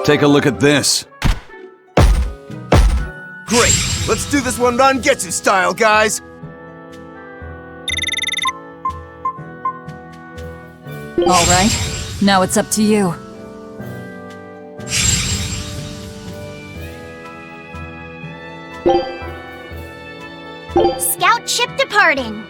Take a look at this. Great! Let's do this one run Getsu style, guys! All right, now it's up to you. Scout ship departing.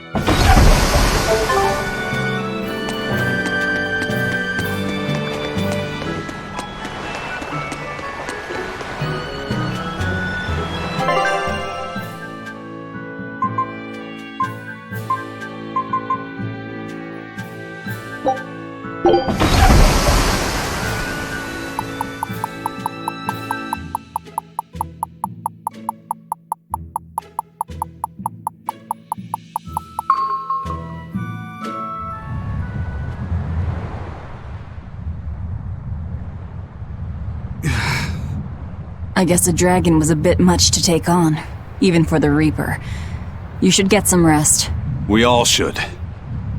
I guess a dragon was a bit much to take on, even for the Reaper. You should get some rest. We all should.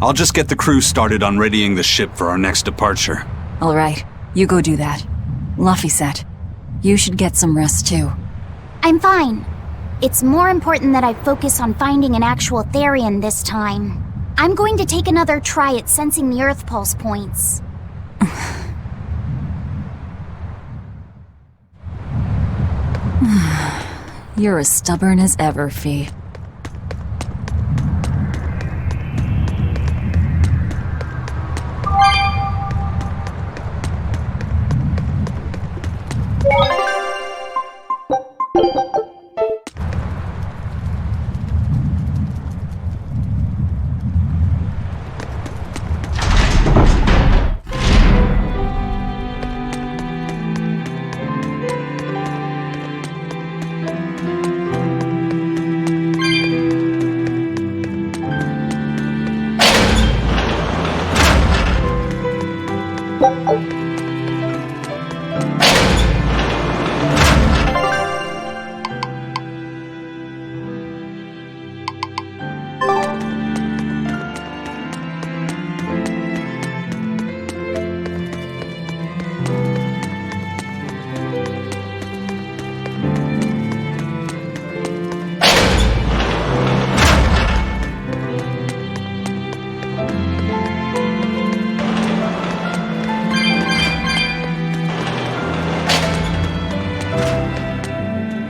I'll just get the crew started on readying the ship for our next departure. All right, you go do that. Laphicet, you should get some rest too. I'm fine. It's more important that I focus on finding an actual Therian this time. I'm going to take another try at sensing the Earth Pulse points. You're as stubborn as ever, Fee.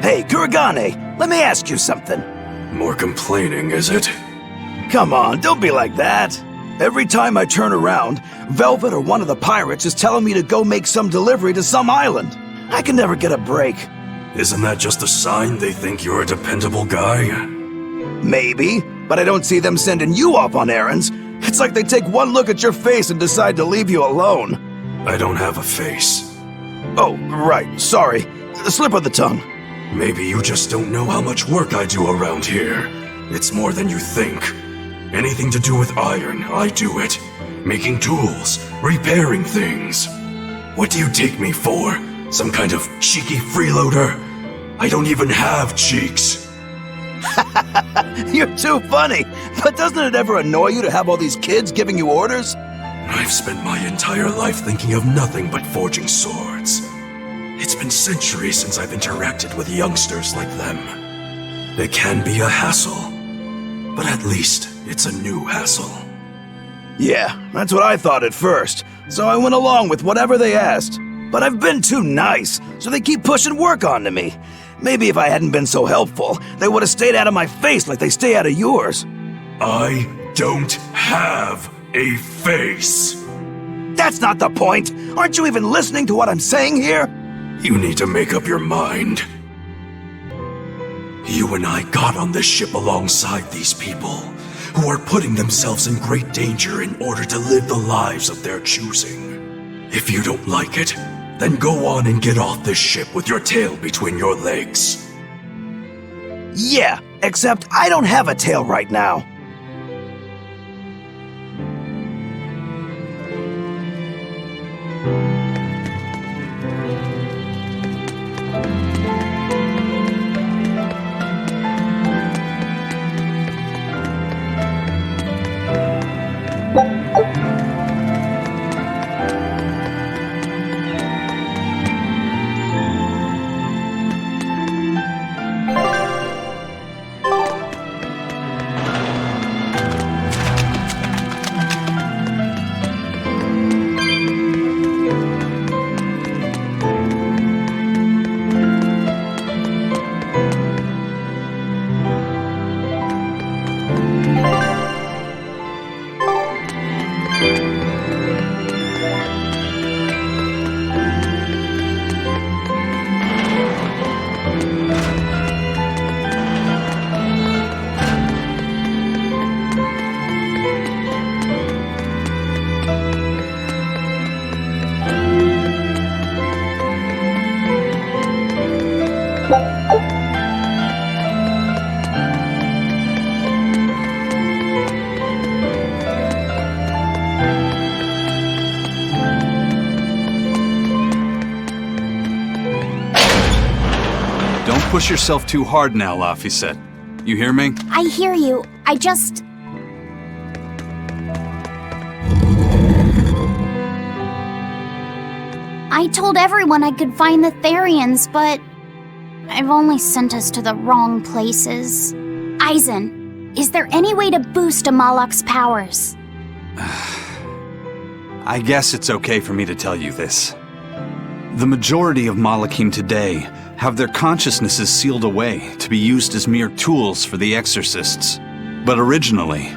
Hey, Kuragane, let me ask you something. More complaining, is it? Come on, don't be like that. Every time I turn around, Velvet or one of the pirates is telling me to go make some delivery to some island. I can never get a break. Isn't that just a sign they think you're a dependable guy? Maybe, but I don't see them sending you off on errands. It's like they take one look at your face and decide to leave you alone. I don't have a face. Oh, right, sorry. Slip of the tongue. Maybe you just don't know how much work I do around here. It's more than you think. Anything to do with iron, I do it. Making tools, repairing things. What do you take me for? Some kind of cheeky freeloader? I don't even have cheeks. You're too funny. But doesn't it ever annoy you to have all these kids giving you orders? I've spent my entire life thinking of nothing but forging swords. It's been centuries since I've interacted with youngsters like them. They can be a hassle, but at least it's a new hassle. Yeah, that's what I thought at first, so I went along with whatever they asked. But I've been too nice, so they keep pushing work onto me. Maybe if I hadn't been so helpful, they would have stayed out of my face like they stay out of yours. I don't have a face. That's not the point. Aren't you even listening to what I'm saying here? You need to make up your mind. You and I got on this ship alongside these people, who are putting themselves in great danger in order to live the lives of their choosing. If you don't like it, then go on and get off this ship with your tail between your legs. Yeah, except I don't have a tail right now. push yourself too hard now, Laphicet. You hear me? I hear you. I told everyone I could find the Therians, but I've only sent us to the wrong places. Eisen, is there any way to boost Amalok's powers? I guess it's okay for me to tell you this. The majority of Malachim today have their consciousnesses sealed away to be used as mere tools for the exorcists. But originally,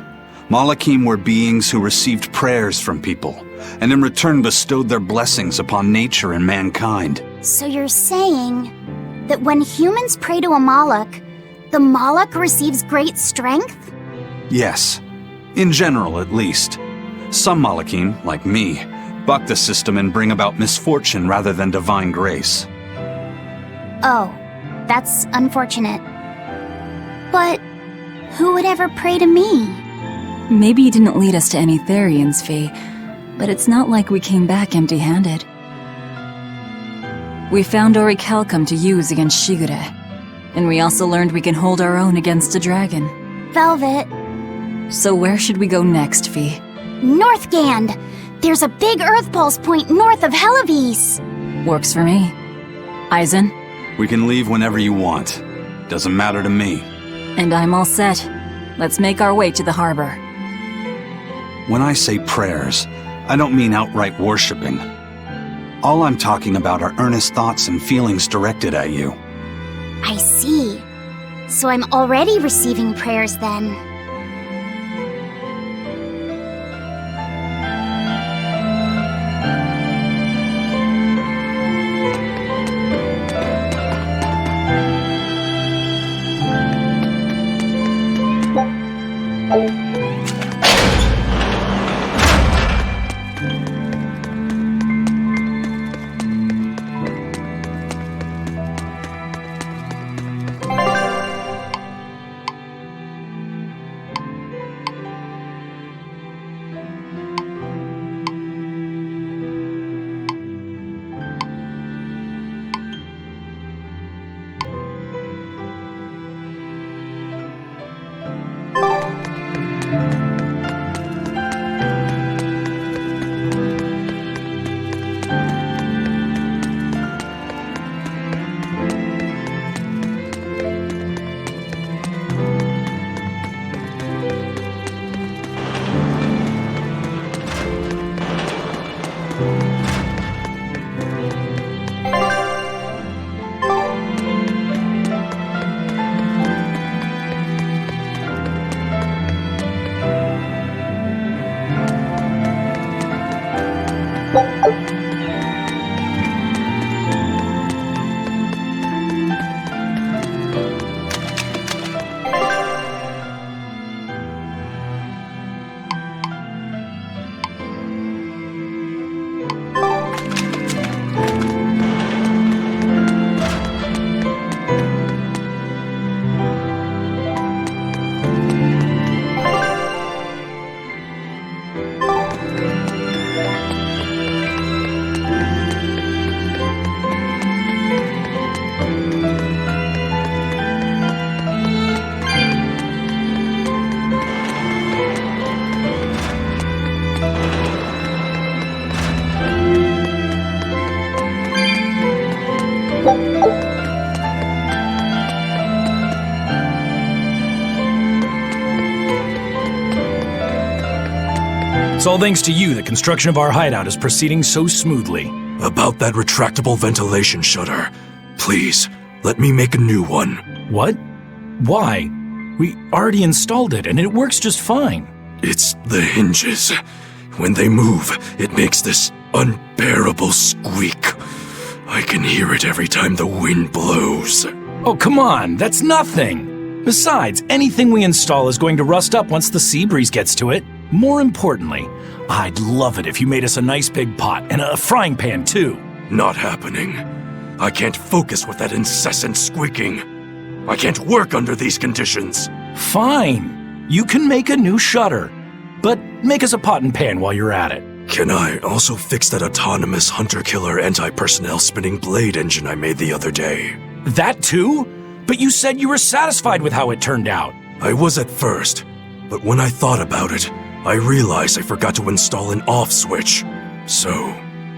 Malachim were beings who received prayers from people, and in return bestowed their blessings upon nature and mankind. So you're saying that when humans pray to a Malak, the Malak receives great strength? Yes, in general at least. Some Malachim, like me, buck the system and bring about misfortune rather than divine grace. Oh, that's unfortunate. But who would ever pray to me? Maybe you didn't lead us to any Therians, Fee, but it's not like we came back empty-handed. We found orichalcum to use against Shigure, and we also learned we can hold our own against a dragon. Velvet. So where should we go next, Fee? Northgand! There's a big Earth Pulse point north of Helavis! Works for me. Eisen? We can leave whenever you want. Doesn't matter to me. And I'm all set. Let's make our way to the harbor. When I say prayers, I don't mean outright worshipping. All I'm talking about are earnest thoughts and feelings directed at you. I see. So I'm already receiving prayers then. It's all thanks to you the construction of our hideout is proceeding so smoothly. About that retractable ventilation shutter, please, let me make a new one. What? Why? We already installed it and it works just fine. It's the hinges. When they move, it makes this unbearable squeak. I can hear it every time the wind blows. Oh, come on, that's nothing. Besides, anything we install is going to rust up once the sea breeze gets to it. More importantly, I'd love it if you made us a nice big pot and a frying pan too. Not happening. I can't focus with that incessant squeaking. I can't work under these conditions. Fine. You can make a new shutter. But make us a pot and pan while you're at it. Can I also fix that autonomous hunter-killer anti-personnel spinning blade engine I made the other day? That too? But you said you were satisfied with how it turned out. I was at first, but when I thought about it, I realized I forgot to install an off switch. So,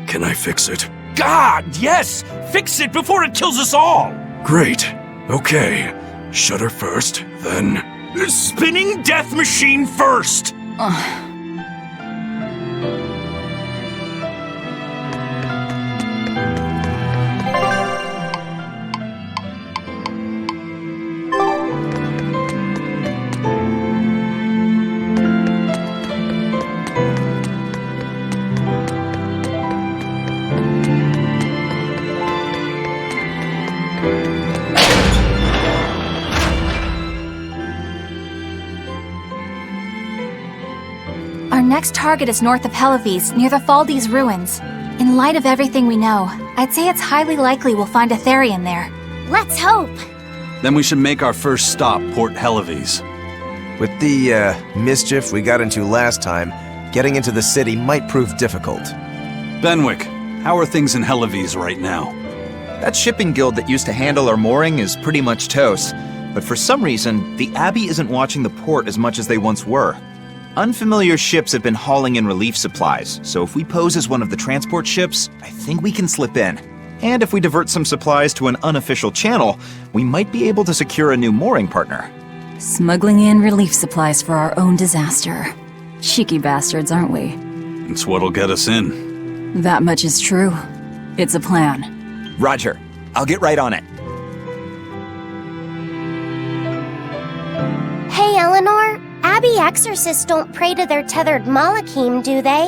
can I fix it? God, yes! Fix it before it kills us all! Great. Okay. Shutter first, then... Spinning death machine first! Our next target is north of Helives, near the Faldes ruins. In light of everything we know, I'd say it's highly likely we'll find a Therian there. Let's hope. Then we should make our first stop, Port Helives. With the mischief we got into last time, getting into the city might prove difficult. Benwick, how are things in Helives right now? That shipping guild that used to handle our mooring is pretty much toast. But for some reason, the Abbey isn't watching the port as much as they once were. Unfamiliar ships have been hauling in relief supplies, so if we pose as one of the transport ships, I think we can slip in. And if we divert some supplies to an unofficial channel, we might be able to secure a new mooring partner. Smuggling in relief supplies for our own disaster. Cheeky bastards, aren't we? It's what'll get us in. That much is true. It's a plan. Roger. I'll get right on it. Hey, Eleanor. Abbey exorcists don't pray to their tethered Malachim, do they?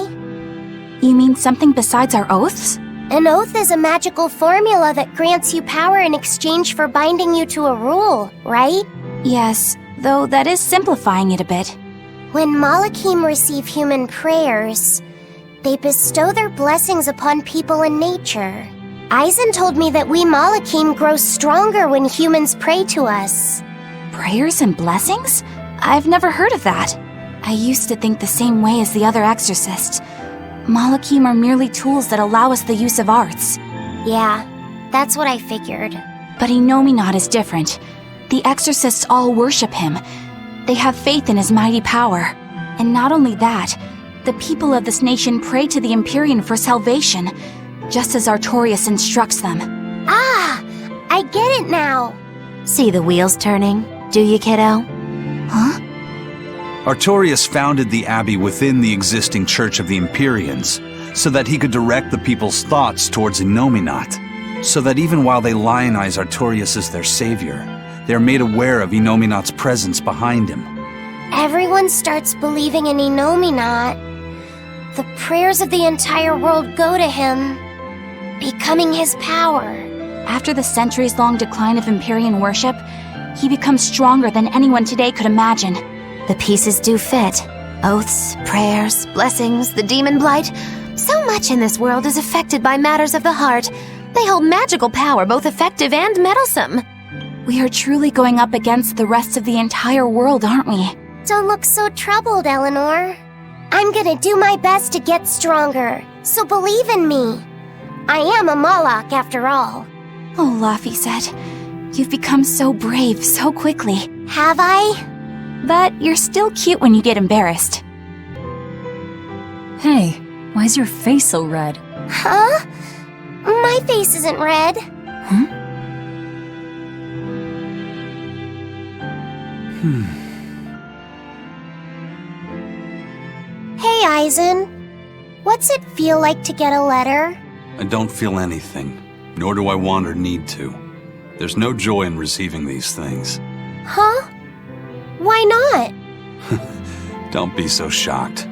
You mean something besides our oaths? An oath is a magical formula that grants you power in exchange for binding you to a rule, right? Yes, though that is simplifying it a bit. When Malachim receive human prayers, they bestow their blessings upon people and nature. Eisen told me that we Malachim grow stronger when humans pray to us. Prayers and blessings? I've never heard of that. I used to think the same way as the other exorcists. Malachim are merely tools that allow us the use of arts. Yeah, that's what I figured. But Innominat is different. The exorcists all worship him. They have faith in his mighty power. And not only that, the people of this nation pray to the Empyrean for salvation, just as Artorias instructs them. Ah, I get it now. See the wheels turning, do you, kiddo? Huh? Artorias founded the Abbey within the existing Church of the Empyreans, so that he could direct the people's thoughts towards Innominat, so that even while they lionize Artorias as their savior, they are made aware of Innominat's presence behind him. Everyone starts believing in Innominat. The prayers of the entire world go to him, becoming his power. After the centuries-long decline of Empyrean worship, he becomes stronger than anyone today could imagine. The pieces do fit. Oaths, prayers, blessings, the demon blight. So much in this world is affected by matters of the heart. They hold magical power, both effective and meddlesome. We are truly going up against the rest of the entire world, aren't we? Don't look so troubled, Eleanor. I'm gonna do my best to get stronger, so believe in me. I am a Malak after all. Oh, Laphicet, you've become so brave so quickly. Have I? But you're still cute when you get embarrassed. Hey, why's your face so red? Huh? My face isn't red. Huh? Hey, Eisen. What's it feel like to get a letter? I don't feel anything, nor do I want or need to. There's no joy in receiving these things. Huh? Why not? Don't be so shocked.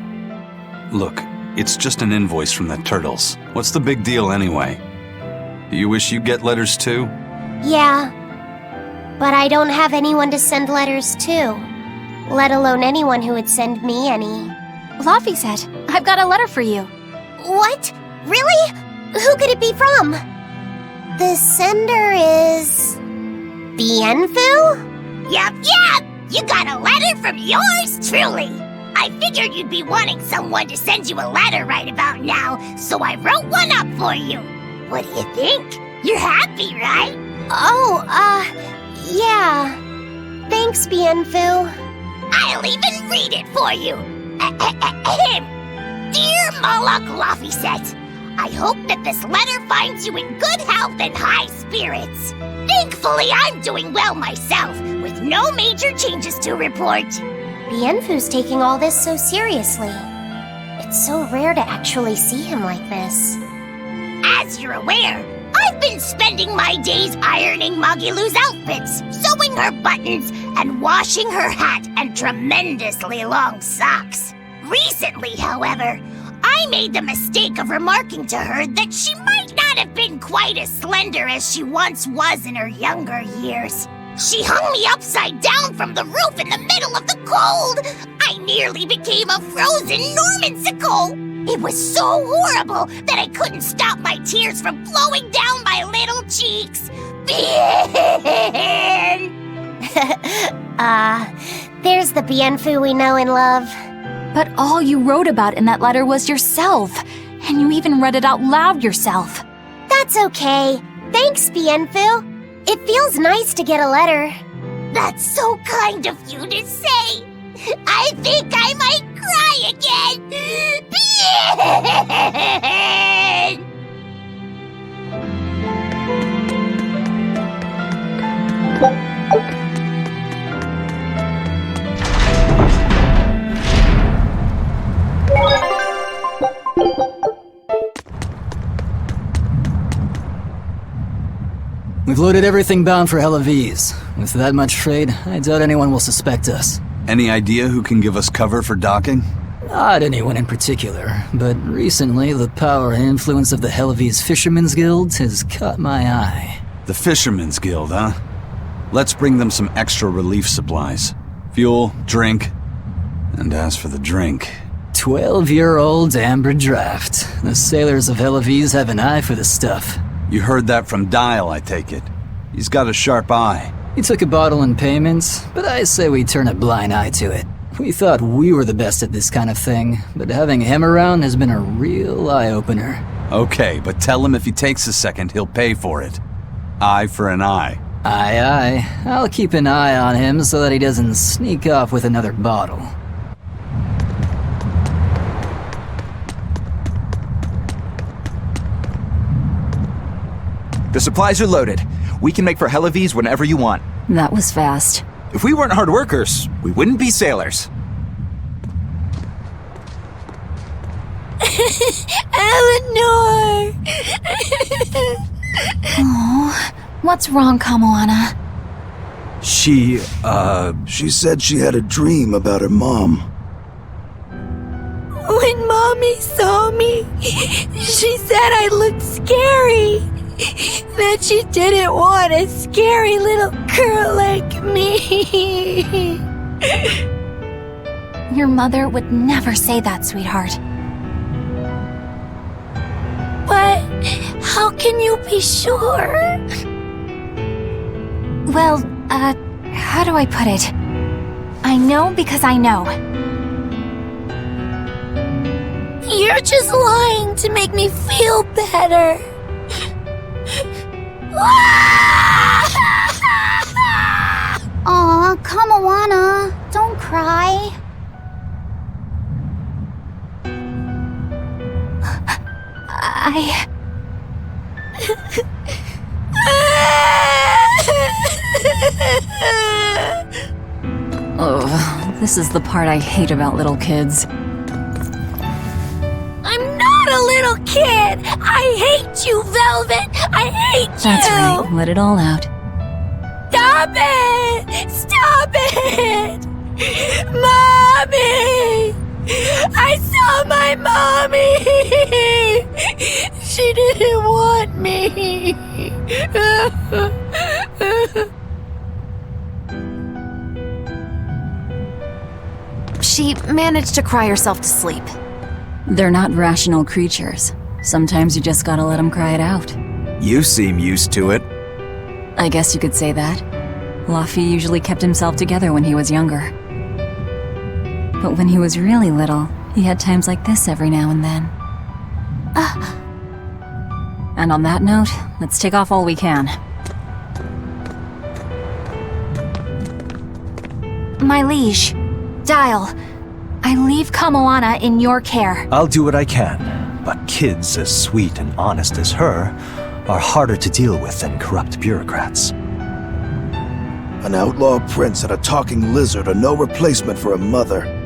Look, it's just an invoice from the turtles. What's the big deal anyway? Do you wish you get letters too? Yeah. But I don't have anyone to send letters to, let alone anyone who would send me any. Laphicet, I've got a letter for you. What? Really? Who could it be from? The sender is... Bienfu? Yep. You got a letter from yours truly. I figured you'd be wanting someone to send you a letter right about now, so I wrote one up for you. What do you think? You're happy, right? Oh, Yeah. Thanks, Bienfu. I'll even read it for you. Dear Moloch Laphicet, I hope that this letter finds you in good health and high spirits. Thankfully, I'm doing well myself, with no major changes to report. Bienfu's taking all this so seriously. It's so rare to actually see him like this. As you're aware, I've been spending my days ironing Magilu's outfits, sewing her buttons, and washing her hat and tremendously long socks. Recently, however, I made the mistake of remarking to her that she might not have been quite as slender as she once was in her younger years. She hung me upside down from the roof in the middle of the cold. I nearly became a frozen Normansicle. It was so horrible that I couldn't stop my tears from flowing down my little cheeks. There's the Bienfu we know and love. But all you wrote about in that letter was yourself. And you even read it out loud yourself. That's okay. Thanks, Bienfu. It feels nice to get a letter. That's so kind of you to say. I think I might cry again. We've loaded everything bound for Helaviz. With that much trade, I doubt anyone will suspect us. Any idea who can give us cover for docking? Not anyone in particular, but recently the power and influence of the Helaviz Fishermen's Guild has caught my eye. The Fishermen's Guild, huh? Let's bring them some extra relief supplies. Fuel, drink, and as for the drink... 12-year-old amber draft. The sailors of Helaviz have an eye for the stuff. You heard that from Dial, I take it. He's got a sharp eye. He took a bottle in payments, but I say we turn a blind eye to it. We thought we were the best at this kind of thing, but having him around has been a real eye-opener. Okay, but tell him if he takes a second, he'll pay for it. Eye for an eye. Aye, aye. I'll keep an eye on him so that he doesn't sneak off with another bottle. The supplies are loaded. We can make for Helaviz whenever you want. That was fast. If we weren't hard workers, we wouldn't be sailors. Eleanor! Oh, what's wrong, Kamoana? She said she had a dream about her mom. When Mommy saw me, she said I looked scary. That she didn't want a scary little girl like me. Your mother would never say that, sweetheart. But how can you be sure? Well, how do I put it? I know because I know. You're just lying to make me feel better. Aw, Kamoana, don't cry. Oh, this is the part I hate about little kids. I'm not a little kid! I hate you, Velvet! I hate you! That's right, let it all out. Stop it! Stop it! Mommy! I saw my mommy! She didn't want me! She managed to cry herself to sleep. They're not rational creatures. Sometimes you just gotta let them cry it out. You seem used to it. I guess you could say that. Laffy usually kept himself together when he was younger. But when he was really little, he had times like this every now and then. And on that note, let's take off all we can. My liege, Dial, I leave Kamoana in your care. I'll do what I can, but kids as sweet and honest as her are harder to deal with than corrupt bureaucrats. An outlaw prince and a talking lizard are no replacement for a mother.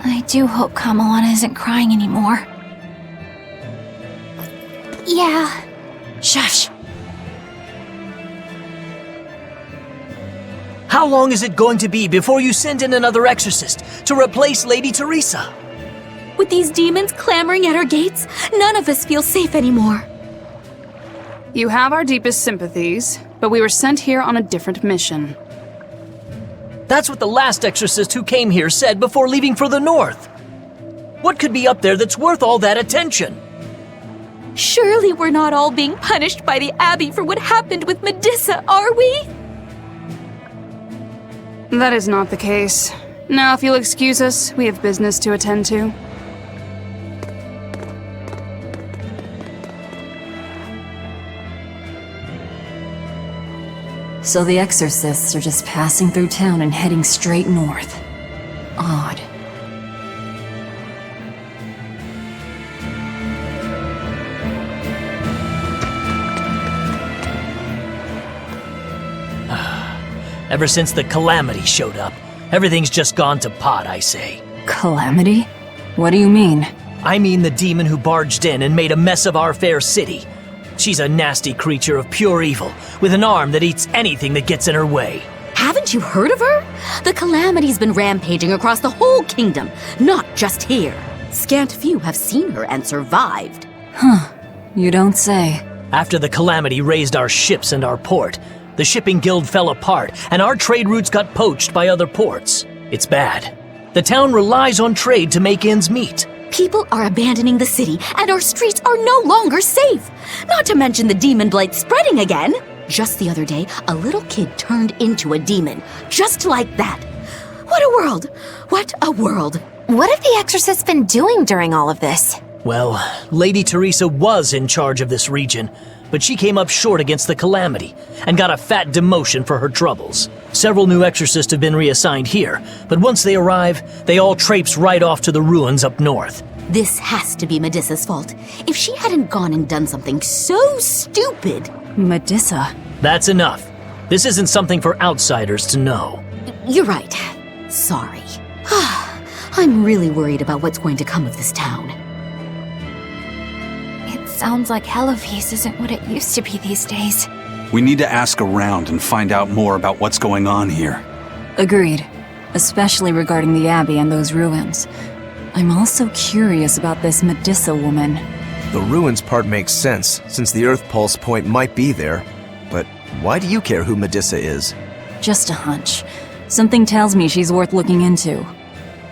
I do hope Kamoana isn't crying anymore. Yeah. Shush. How long is it going to be before you send in another exorcist to replace Lady Teresa? With these demons clamoring at our gates, none of us feel safe anymore. You have our deepest sympathies, but we were sent here on a different mission. That's what the last exorcist who came here said before leaving for the north. What could be up there that's worth all that attention? Surely we're not all being punished by the Abbey for what happened with Medusa, are we? That is not the case. Now, if you'll excuse us, we have business to attend to. So the exorcists are just passing through town and heading straight north. Odd. Ever since the Calamity showed up, everything's just gone to pot, I say. Calamity? What do you mean? I mean the demon who barged in and made a mess of our fair city. She's a nasty creature of pure evil, with an arm that eats anything that gets in her way. Haven't you heard of her? The Calamity's been rampaging across the whole kingdom, not just here. Scant few have seen her and survived. Huh, you don't say. After the Calamity raised our ships and our port, the shipping guild fell apart, and our trade routes got poached by other ports. It's bad. The town relies on trade to make ends meet. People are abandoning the city, and our streets are no longer safe. Not to mention the demon blight spreading again. Just the other day, a little kid turned into a demon. Just like that. What a world! What a world! What have the exorcists been doing during all of this? Well, Lady Teresa was in charge of this region, but she came up short against the Calamity and got a fat demotion for her troubles. Several new exorcists have been reassigned here, but once they arrive, they all traipse right off to the ruins up north. This has to be Medusa's fault. If she hadn't gone and done something so stupid... Medusa? That's enough. This isn't something for outsiders to know. You're right. Sorry. I'm really worried about what's going to come of this town. Sounds like Hellofeast isn't what it used to be these days. We need to ask around and find out more about what's going on here. Agreed. Especially regarding the Abbey and those ruins. I'm also curious about this Medusa woman. The ruins part makes sense, since the Earth Pulse point might be there. But why do you care who Medusa is? Just a hunch. Something tells me she's worth looking into.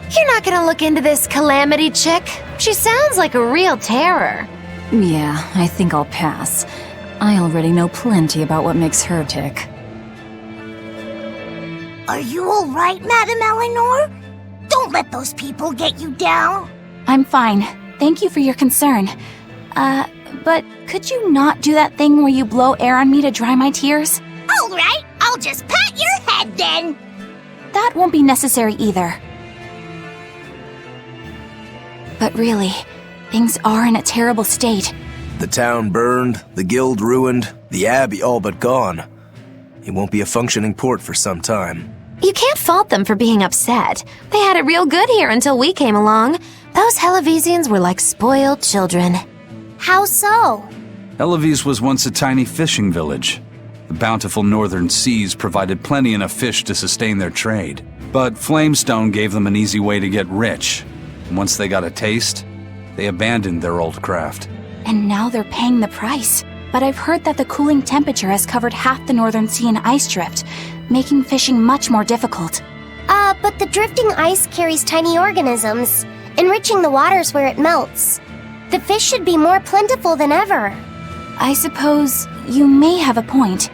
You're not gonna look into this Calamity chick? She sounds like a real terror. Yeah, I think I'll pass. I already know plenty about what makes her tick. Are you all right, Madame Eleanor? Don't let those people get you down. I'm fine. Thank you for your concern. But could you not do that thing where you blow air on me to dry my tears? All right, I'll just pat your head then. That won't be necessary either. But really, things are in a terrible state. The town burned, the guild ruined, the abbey all but gone. It won't be a functioning port for some time. You can't fault them for being upset. They had it real good here until we came along. Those Hellavesians were like spoiled children. How so? Eloise was once a tiny fishing village. The bountiful northern seas provided plenty enough fish to sustain their trade. But Flamestone gave them an easy way to get rich. And once they got a taste, they abandoned their old craft. And now they're paying the price. But I've heard that the cooling temperature has covered half the northern sea in ice drift, making fishing much more difficult. But the drifting ice carries tiny organisms, enriching the waters where it melts. The fish should be more plentiful than ever. I suppose you may have a point.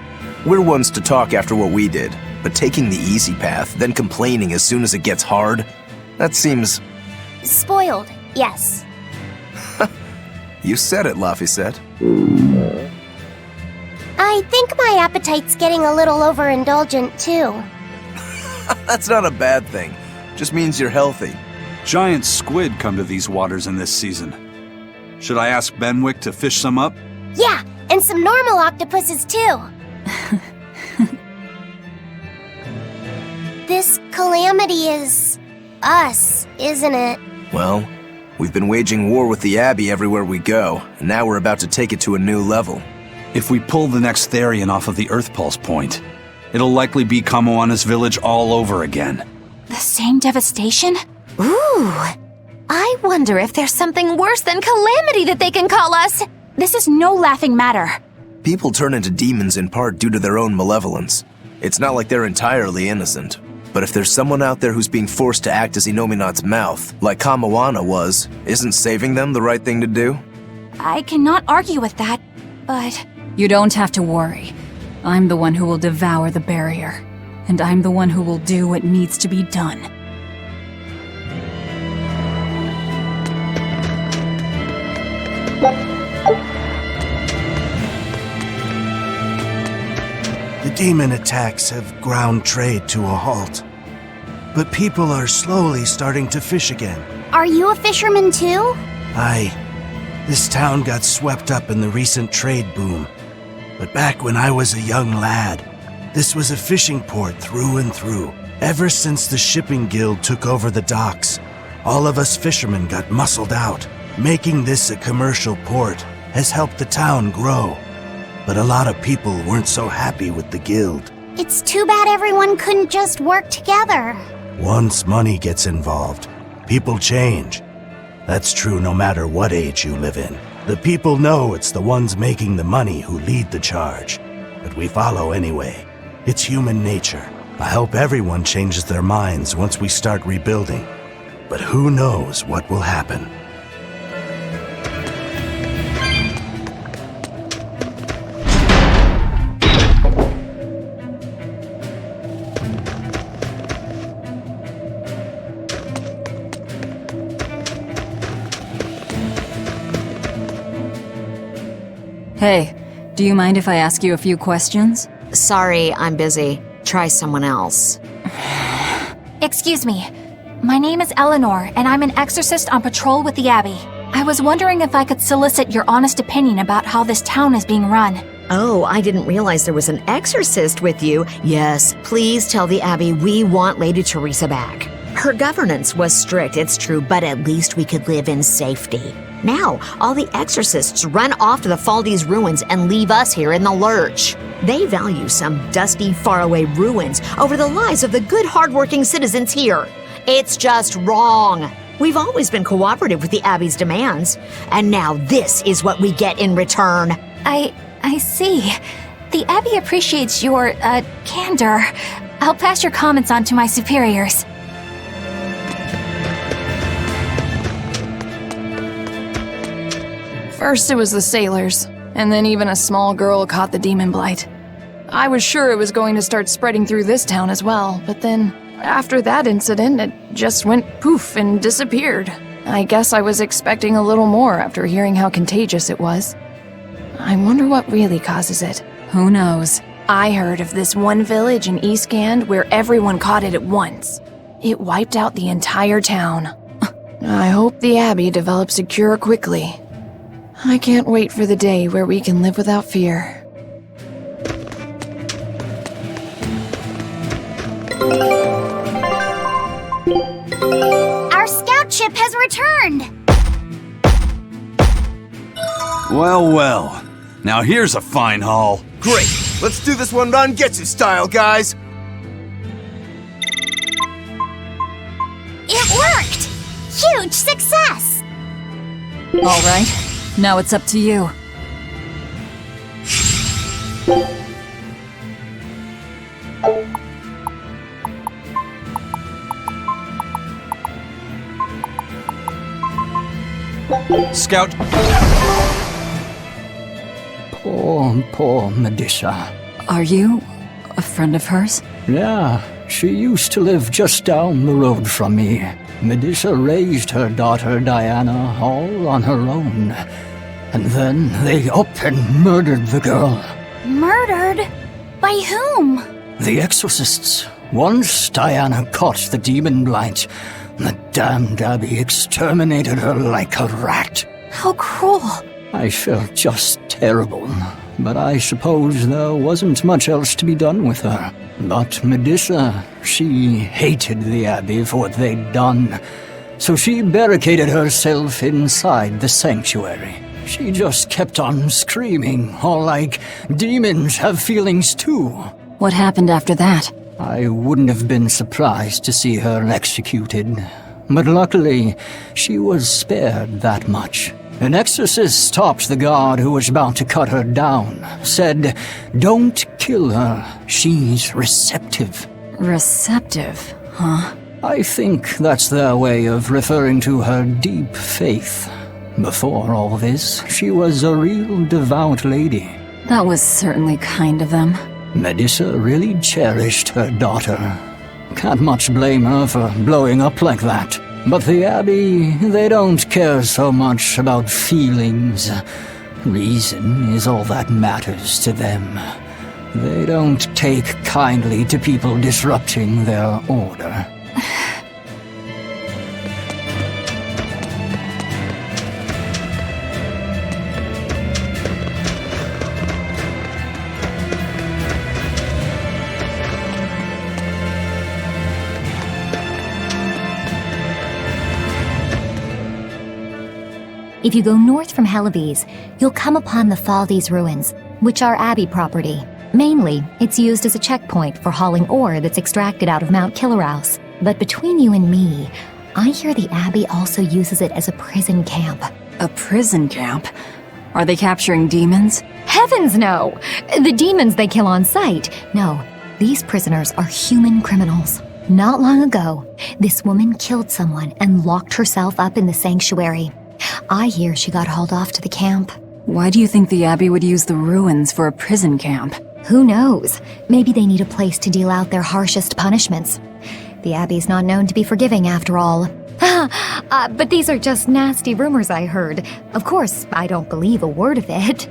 We're ones to talk after what we did, but taking the easy path, then complaining as soon as it gets hard, that seems... Spoiled, yes. You said it, Laphicet. I think my appetite's getting a little overindulgent, too. That's not a bad thing. Just means you're healthy. Giant squid come to these waters in this season. Should I ask Benwick to fish some up? Yeah, and some normal octopuses, too. This calamity is... us, isn't it? Well, we've been waging war with the Abbey everywhere we go, and now we're about to take it to a new level. If we pull the next Therian off of the Earth Pulse point, it'll likely be Kamoana's village all over again. The same devastation? Ooh. I wonder if there's something worse than calamity that they can call us. This is no laughing matter. People turn into demons in part due to their own malevolence. It's not like they're entirely innocent. But if there's someone out there who's being forced to act as Inominat's mouth, like Kamoana was, isn't saving them the right thing to do? I cannot argue with that, but... You don't have to worry. I'm the one who will devour the barrier. And I'm the one who will do what needs to be done. The demon attacks have ground trade to a halt. But people are slowly starting to fish again. Are you a fisherman too? This town got swept up in the recent trade boom. But back when I was a young lad, this was a fishing port through and through. Ever since the shipping guild took over the docks, all of us fishermen got muscled out. Making this a commercial port has helped the town grow. But a lot of people weren't so happy with the guild. It's too bad everyone couldn't just work together. Once money gets involved, people change. That's true no matter what age you live in. The people know it's the ones making the money who lead the charge. But we follow anyway. It's human nature. I hope everyone changes their minds once we start rebuilding. But who knows what will happen. Hey, do you mind if I ask you a few questions? Sorry, I'm busy. Try someone else. Excuse me. My name is Eleanor, and I'm an exorcist on patrol with the Abbey. I was wondering if I could solicit your honest opinion about how this town is being run. Oh, I didn't realize there was an exorcist with you. Yes, please tell the Abbey we want Lady Teresa back. Her governance was strict, it's true, but at least we could live in safety. Now, all the exorcists run off to the Faldi's ruins and leave us here in the lurch. They value some dusty, faraway ruins over the lives of the good, hardworking citizens here. It's just wrong. We've always been cooperative with the Abbey's demands, and now this is what we get in return. I see. The Abbey appreciates your, candor. I'll pass your comments on to my superiors. First it was the sailors, and then even a small girl caught the demon blight. I was sure it was going to start spreading through this town as well, but then, after that incident, it just went poof and disappeared. I guess I was expecting a little more after hearing how contagious it was. I wonder what really causes it. Who knows? I heard of this one village in Eastgand where everyone caught it at once. It wiped out the entire town. I hope the Abbey develops a cure quickly. I can't wait for the day where we can live without fear. Our scout ship has returned! Well, well. Now here's a fine haul. Great! Let's do this one Rangetsu style, guys! It worked! Huge success! All right, now it's up to you. Scout. Oh, poor Medusa. Are you a friend of hers? Yeah, she used to live just down the road from me. Medusa raised her daughter Diana all on her own. And then they up and murdered the girl. Murdered? By whom? The exorcists. Once Diana caught the demon blight, the damned abbey exterminated her like a rat. How cruel. I felt just terrible, but I suppose there wasn't much else to be done with her. But Medusa, she hated the abbey for what they'd done, so she barricaded herself inside the sanctuary. She just kept on screaming, all like, demons have feelings too. What happened after that? I wouldn't have been surprised to see her executed, but luckily, she was spared that much. An exorcist stopped the guard who was about to cut her down, said, "Don't kill her, she's receptive." Receptive, huh? I think that's their way of referring to her deep faith. Before all this, she was a real devout lady. That was certainly kind of them. Medusa really cherished her daughter. Can't much blame her for blowing up like that. But the Abbey, they don't care so much about feelings. Reason is all that matters to them. They don't take kindly to people disrupting their order. If you go north from Helives, you'll come upon the Thaldes ruins, which are Abbey property. Mainly, it's used as a checkpoint for hauling ore that's extracted out of Mount Killerhouse. But between you and me, I hear the Abbey also uses it as a prison camp. A prison camp? Are they capturing demons? Heavens no! The demons they kill on sight. No, these prisoners are human criminals. Not long ago, this woman killed someone and locked herself up in the sanctuary. I hear she got hauled off to the camp. Why do you think the Abbey would use the ruins for a prison camp? Who knows? Maybe they need a place to deal out their harshest punishments. The Abbey's not known to be forgiving after all. But these are just nasty rumors I heard. Of course, I don't believe a word of it.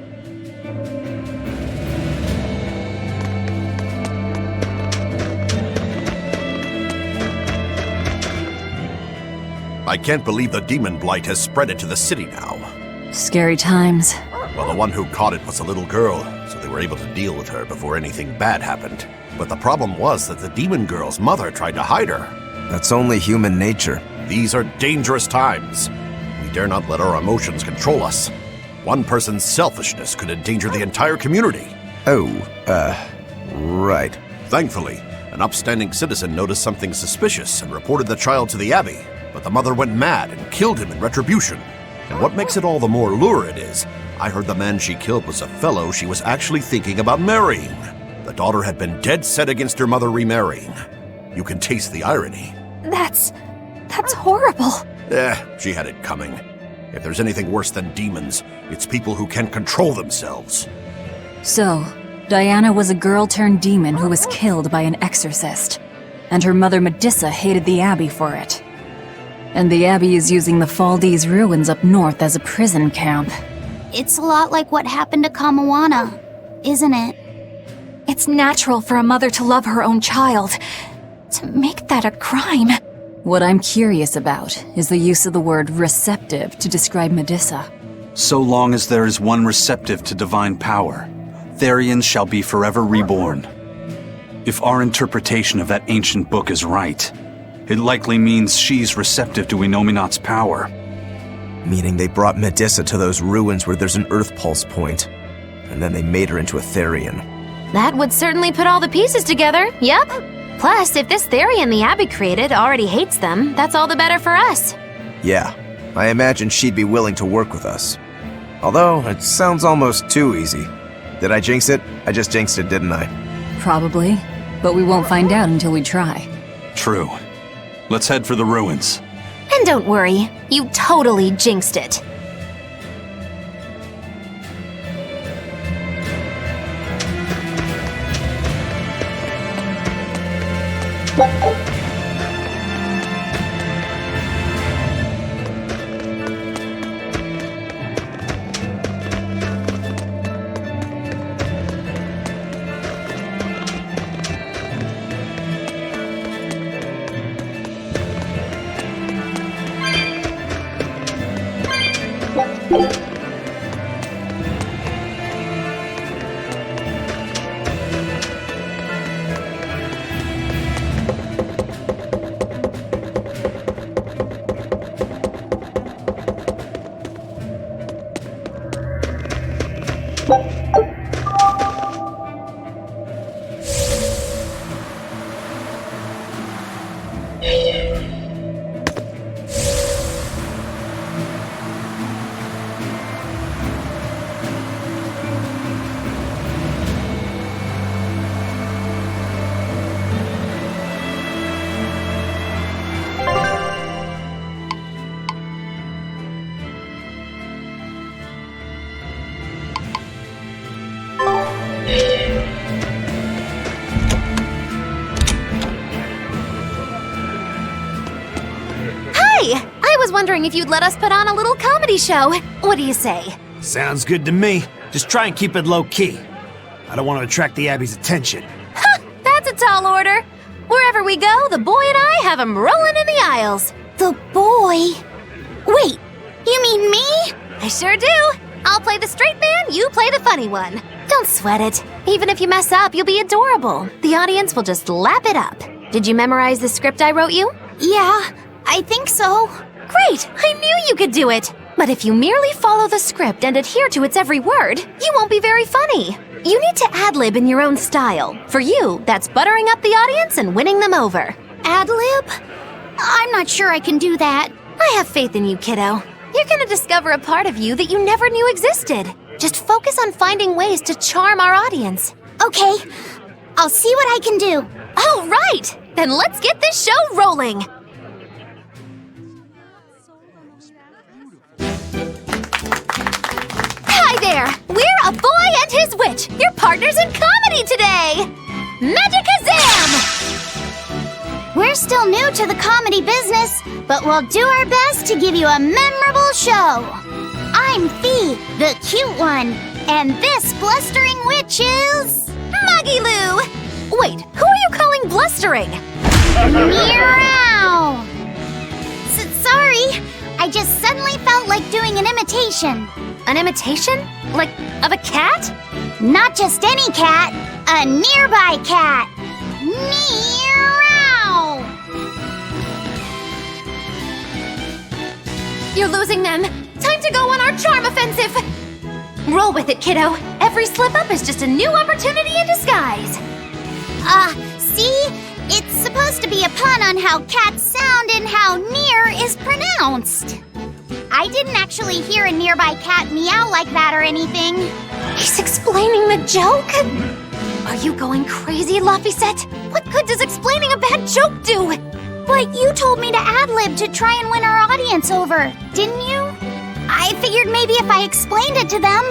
I can't believe the demon blight has spread into the city now. Scary times. Well, the one who caught it was a little girl, so they were able to deal with her before anything bad happened. But the problem was that the demon girl's mother tried to hide her. That's only human nature. These are dangerous times. We dare not let our emotions control us. One person's selfishness could endanger the entire community. Right. Thankfully, an upstanding citizen noticed something suspicious and reported the child to the Abbey. But the mother went mad and killed him in retribution. And what makes it all the more lurid is, I heard the man she killed was a fellow she was actually thinking about marrying. The daughter had been dead set against her mother remarrying. You can taste the irony. That's horrible. She had it coming. If there's anything worse than demons, it's people who can't control themselves. So, Diana was a girl-turned-demon who was killed by an exorcist. And her mother Medusa hated the Abbey for it. And the Abbey is using the Thaldes ruins up north as a prison camp. It's a lot like what happened to Kamawana, isn't it? It's natural for a mother to love her own child. To make that a crime. What I'm curious about is the use of the word receptive to describe Medusa. So long as there is one receptive to divine power, Therians shall be forever reborn. If our interpretation of that ancient book is right, it likely means she's receptive to Inominat's power. Meaning they brought Medusa to those ruins where there's an Earth Pulse point, and then they made her into a Therian. That would certainly put all the pieces together, yep. Plus, if this Therian the Abbey created already hates them, that's all the better for us. Yeah, I imagine she'd be willing to work with us. Although, it sounds almost too easy. Did I jinx it? I just jinxed it, didn't I? Probably, but we won't find out until we try. True. Let's head for the ruins. And don't worry, you totally jinxed it. Wondering if you'd let us put on a little comedy show. What do you say? Sounds good to me. Just try and keep it low-key. I don't want to attract the Abbey's attention. Ha! That's a tall order. Wherever we go, the boy and I have him rolling in the aisles. The boy? Wait, you mean me? I sure do. I'll play the straight man, you play the funny one. Don't sweat it. Even if you mess up, you'll be adorable. The audience will just lap it up. Did you memorize the script I wrote you? Yeah, I think so. Great! I knew you could do it! But if you merely follow the script and adhere to its every word, you won't be very funny. You need to ad-lib in your own style. For you, that's buttering up the audience and winning them over. Ad-lib? I'm not sure I can do that. I have faith in you, kiddo. You're gonna discover a part of you that you never knew existed. Just focus on finding ways to charm our audience. Okay, I'll see what I can do. All right! Then let's get this show rolling! Hi there! We're A Boy and His Witch, your partners in comedy today! Magicazam! We're still new to the comedy business, but we'll do our best to give you a memorable show. I'm Fee, the cute one, and this blustering witch is... Muggy-Loo! Wait, who are you calling blustering? Meow! Sorry, I just suddenly felt like doing an imitation. An imitation? Like, of a cat? Not just any cat, a nearby cat. Meow! You're losing them. Time to go on our charm offensive. Roll with it, kiddo. Every slip-up is just a new opportunity in disguise. See? It's supposed to be a pun on how cats sound and how near is pronounced. I didn't actually hear a nearby cat meow like that or anything. He's explaining the joke? Are you going crazy, Laphicet? What good does explaining a bad joke do? But you told me to ad-lib to try and win our audience over, didn't you? I figured maybe if I explained it to them,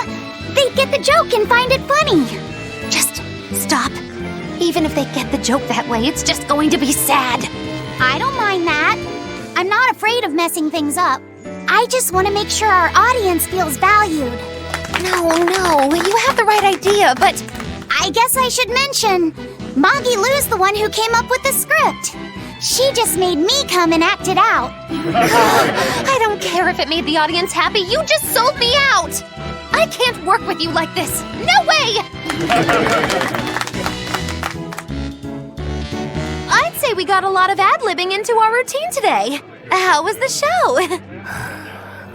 they'd get the joke and find it funny. Just stop. Even if they get the joke that way, it's just going to be sad. I don't mind that. I'm not afraid of messing things up. I just want to make sure our audience feels valued. No, you have the right idea, but... I guess I should mention, Muggy-Loo's the one who came up with the script. She just made me come and act it out. I don't care if it made the audience happy, you just sold me out! I can't work with you like this! No way! I'd say we got a lot of ad-libbing into our routine today. How was the show?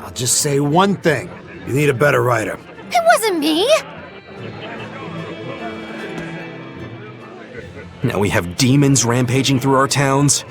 I'll just say one thing. You need a better writer. It wasn't me! Now we have demons rampaging through our towns.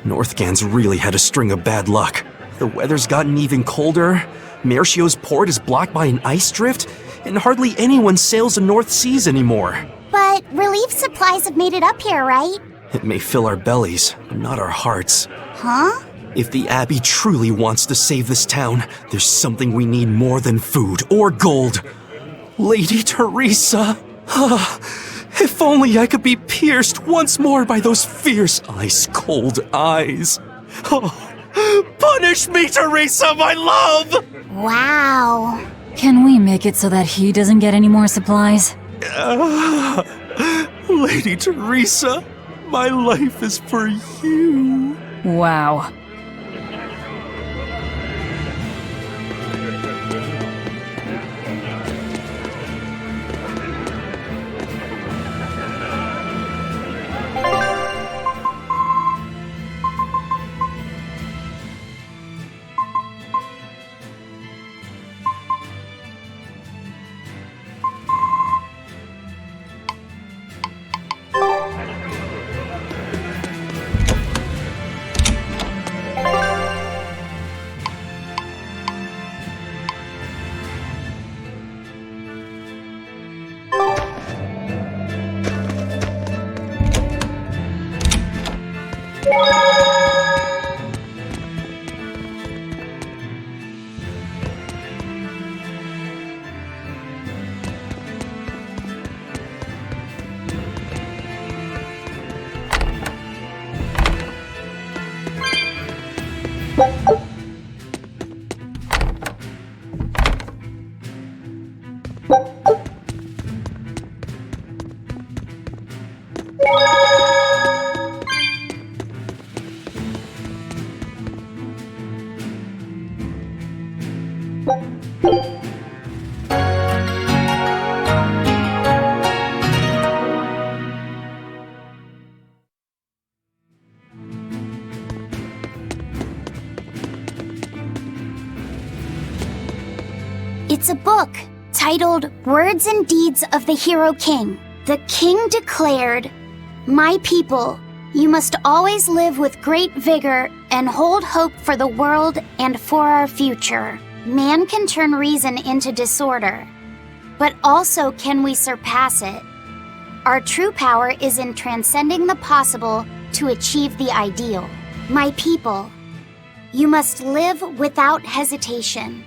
Northgan's really had a string of bad luck. The weather's gotten even colder, Mercio's port is blocked by an ice drift, and hardly anyone sails the North Seas anymore. But relief supplies have made it up here, right? It may fill our bellies, but not our hearts. Huh? If the Abbey truly wants to save this town, there's something we need more than food or gold. Lady Teresa! If only I could be pierced once more by those fierce, ice-cold eyes. Oh, punish me, Teresa, my love! Wow. Can we make it so that he doesn't get any more supplies? Lady Teresa, my life is for you. Wow. It's a book titled Words and Deeds of the Hero King. The king declared, "My people, you must always live with great vigor and hold hope for the world and for our future. Man can turn reason into disorder, but also can we surpass it? Our true power is in transcending the possible to achieve the ideal. My people, you must live without hesitation.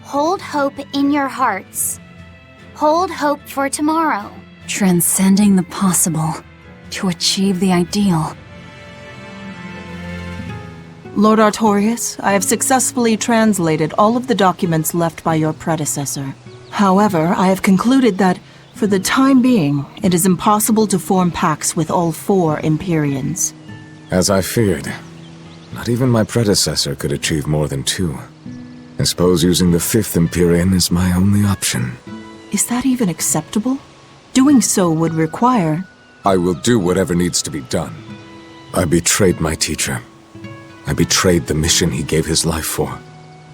Hold hope in your hearts. Hold hope for tomorrow." Transcending the possible to achieve the ideal. Lord Artorius, I have successfully translated all of the documents left by your predecessor. However, I have concluded that, for the time being, it is impossible to form pacts with all 4 Empyreans. As I feared, not even my predecessor could achieve more than 2. I suppose using the 5th Empyrean is my only option. Is that even acceptable? Doing so would require... I will do whatever needs to be done. I betrayed my teacher. I betrayed the mission he gave his life for,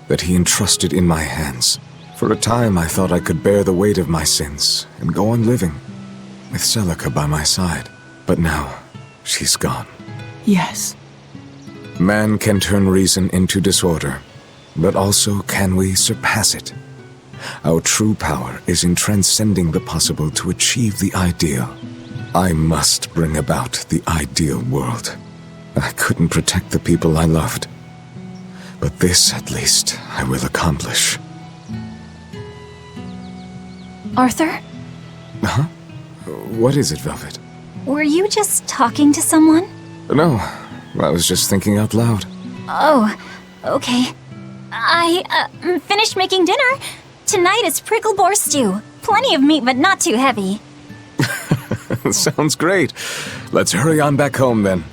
that he entrusted in my hands. For a time I thought I could bear the weight of my sins and go on living, with Celica by my side. But now, she's gone. Yes. Man can turn reason into disorder, but also can we surpass it? Our true power is in transcending the possible to achieve the ideal. I must bring about the ideal world. I couldn't protect the people I loved, but this, at least, I will accomplish. Arthur? Huh? What is it, Velvet? Were you just talking to someone? No, I was just thinking out loud. Oh, okay. I finished making dinner. Tonight is prickle boar stew. Plenty of meat, but not too heavy. Sounds great. Let's hurry on back home, then.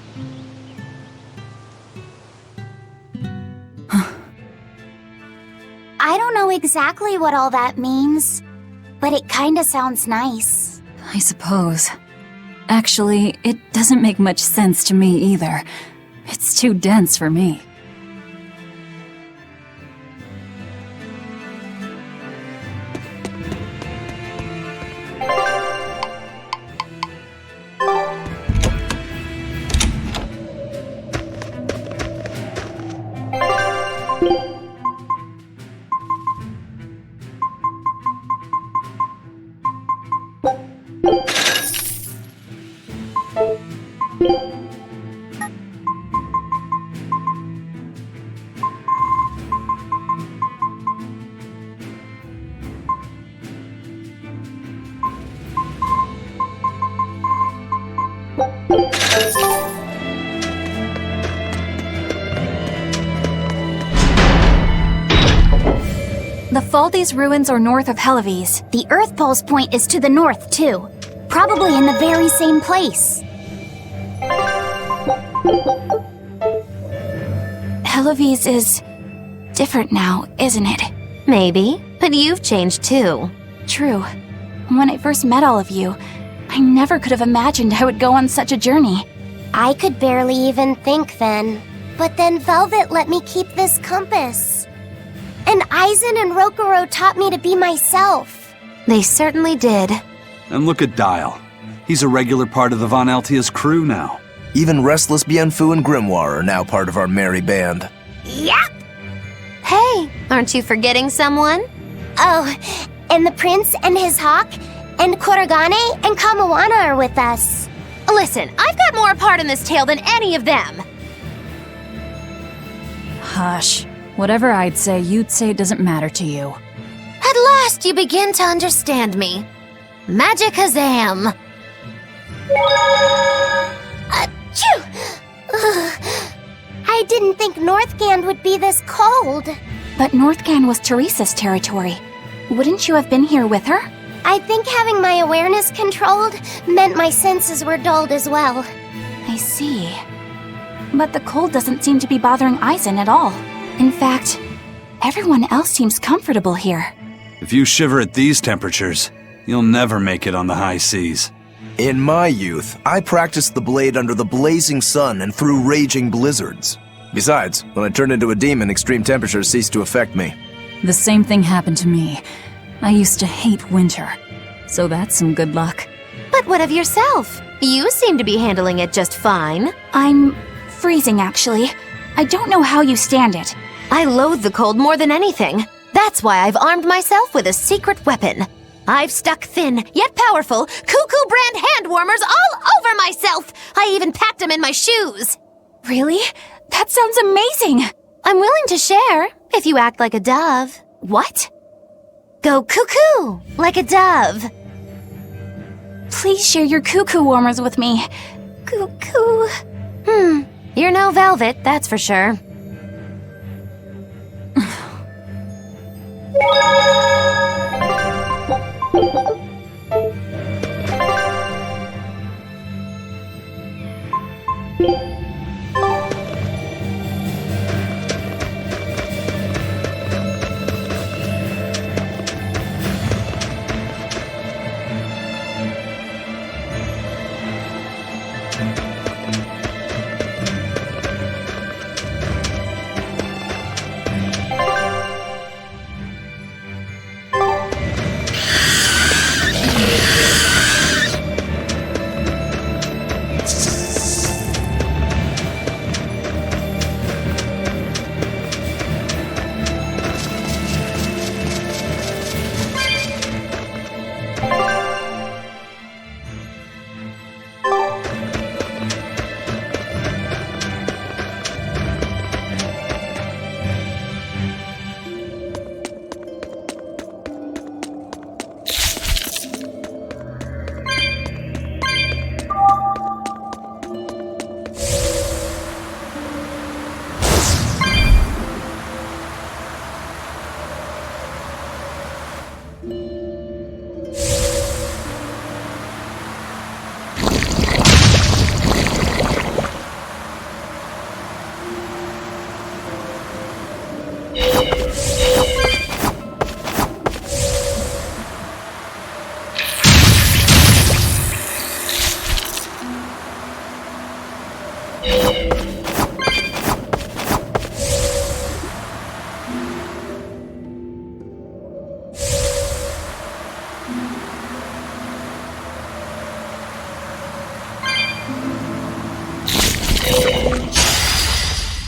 I don't know exactly what all that means, but it kinda sounds nice. I suppose. Actually, it doesn't make much sense to me either. It's too dense for me. Faldi's ruins are north of Helavis. The Earth Pulse point is to the north, too. Probably in the very same place. Helavis is different now, isn't it? Maybe, but you've changed too. True. When I first met all of you, I never could have imagined I would go on such a journey. I could barely even think then. But then Velvet let me keep this compass. And Aizen and Rokuro taught me to be myself. They certainly did. And look at Dial. He's a regular part of the Von Altia's crew now. Even Restless Bienfu and Grimoire are now part of our merry band. Yep! Hey, aren't you forgetting someone? Oh, and the prince and his hawk, and Kurogane and Kamawana are with us. Listen, I've got more part in this tale than any of them. Hush. Whatever I'd say, you'd say it doesn't matter to you. At last you begin to understand me. Magic Hazam! Achoo! I didn't think Northgand would be this cold. But Northgand was Teresa's territory. Wouldn't you have been here with her? I think having my awareness controlled meant my senses were dulled as well. I see. But the cold doesn't seem to be bothering Aizen at all. In fact, everyone else seems comfortable here. If you shiver at these temperatures, you'll never make it on the high seas. In my youth, I practiced the blade under the blazing sun and through raging blizzards. Besides, when I turned into a demon, extreme temperatures ceased to affect me. The same thing happened to me. I used to hate winter. So that's some good luck. But what of yourself? You seem to be handling it just fine. I'm freezing, actually. I don't know how you stand it. I loathe the cold more than anything. That's why I've armed myself with a secret weapon. I've stuck thin, yet powerful, Cuckoo brand hand warmers all over myself. I even packed them in my shoes. Really? That sounds amazing. I'm willing to share, if you act like a dove. What? Go cuckoo, like a dove. Please share your cuckoo warmers with me. Cuckoo. You're no Velvet, that's for sure.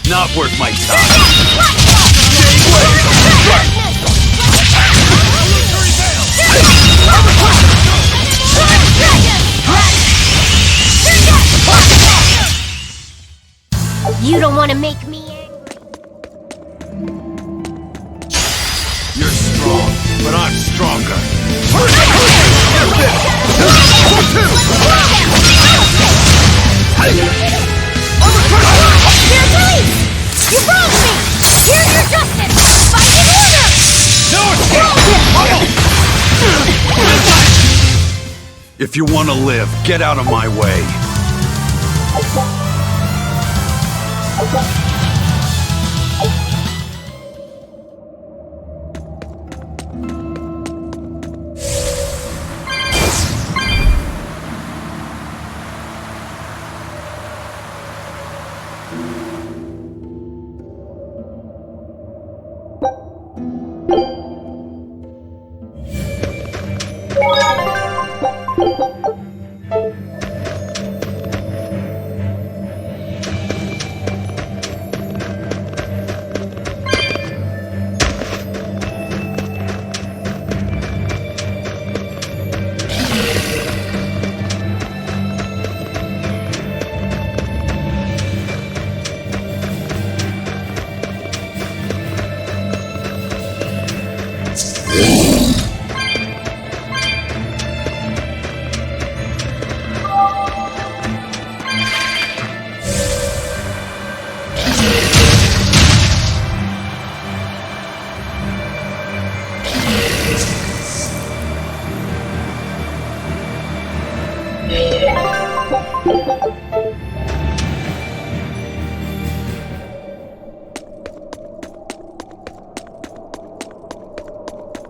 Not worth my time. You don't want to make me angry. You're strong, but I'm stronger. You broke me! Here's your justice! Fight in order! No escape! you want to live, get out of my way.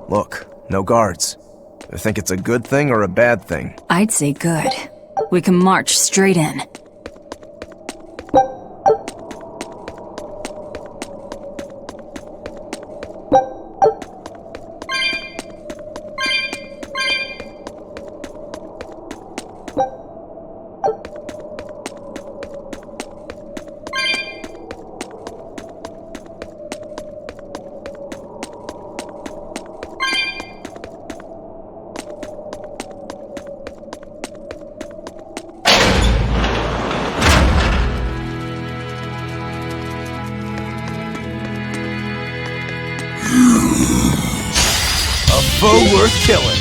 Look, no guards. I think it's a good thing or a bad thing. I'd say good. We can march straight in. A foe worth killing.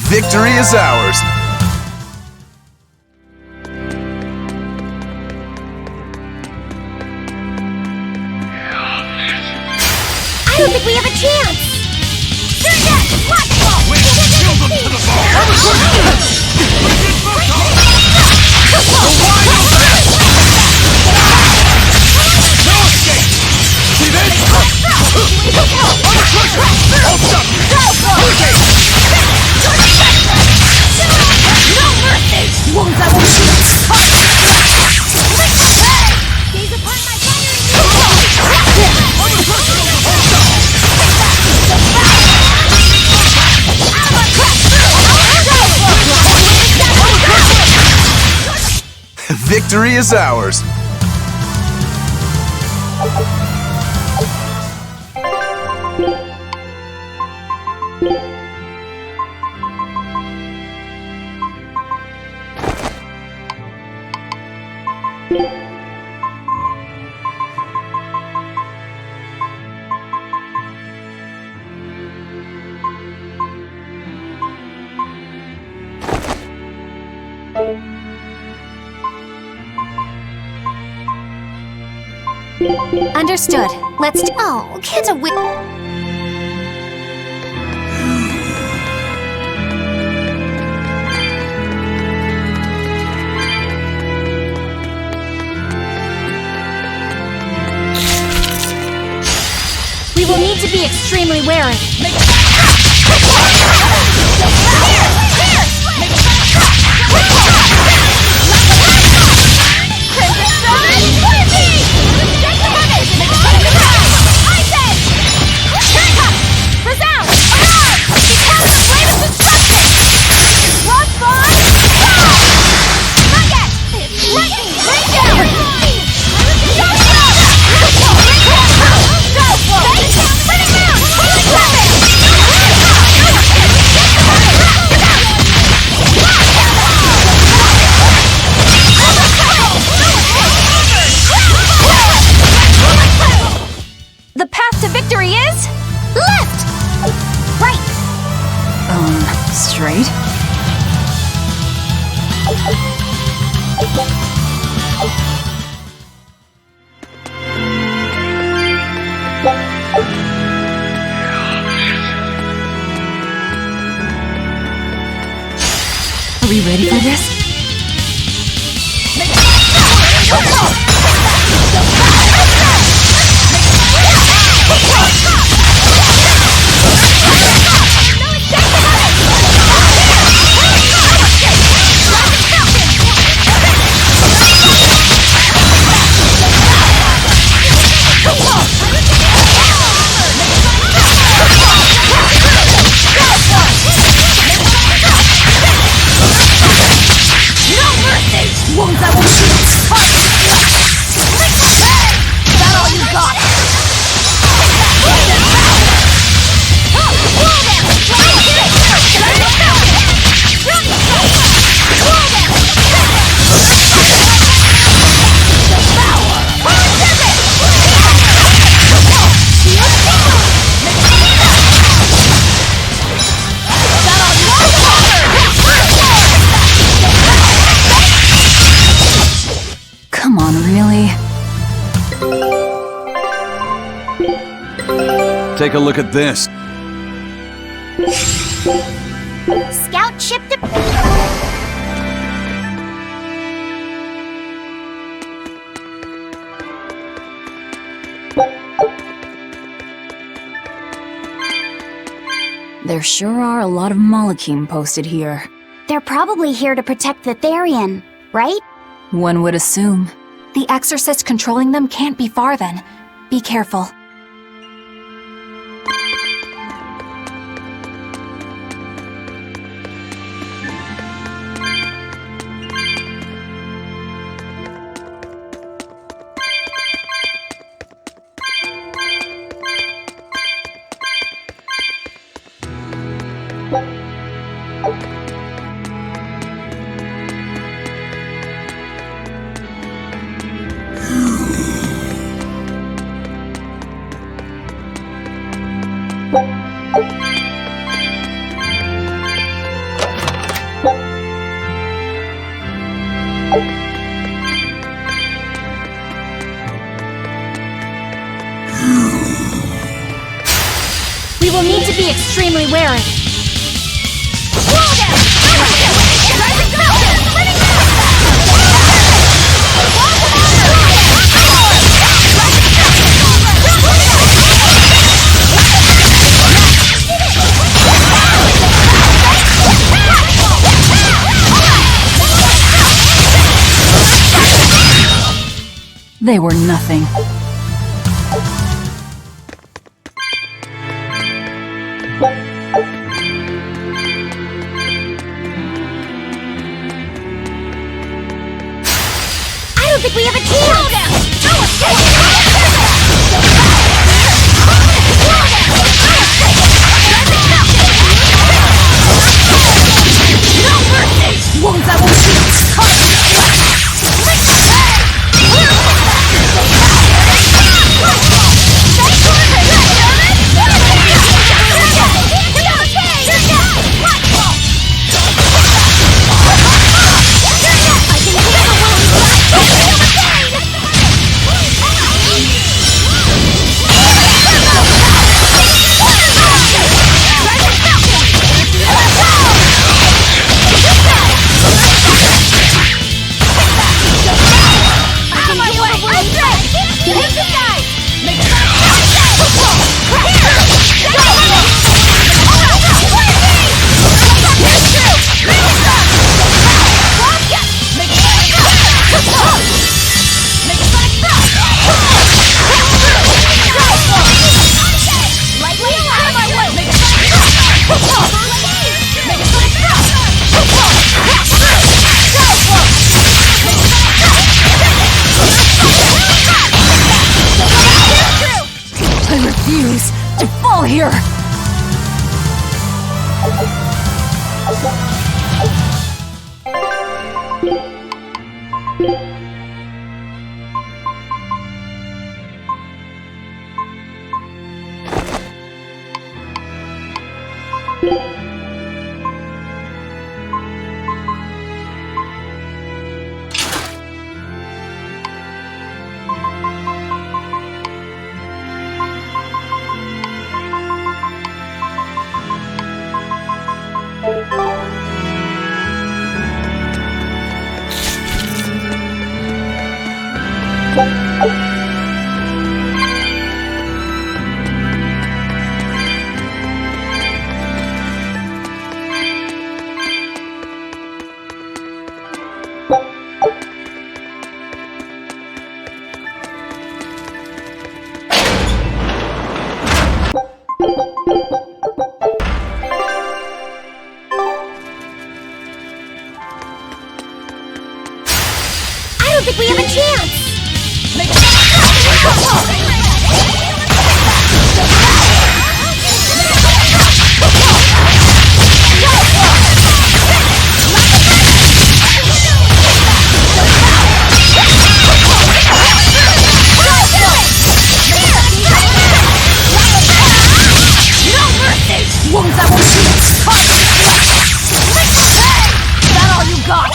Victory is ours! I don't think we have a chance! Victory is ours! Understood. Let's do— Oh, kids are weird. We will need to be extremely wary. You ready for this? Come on, really? Take a look at this. Scout ship to... There sure are a lot of Malachim posted here. They're probably here to protect the Therian, right? One would assume. The exorcist controlling them can't be far then. Be careful. We will need to be extremely wary. They were nothing. I don't think we have a chance! No mercy! Won't I will shoot! I refuse to fall here! I don't think we have a chance! Wounds that won't shoot! Is that all you got?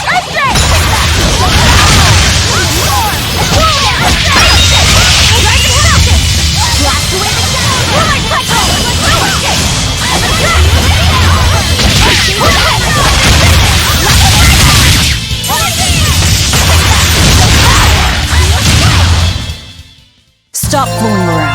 Stop fooling around.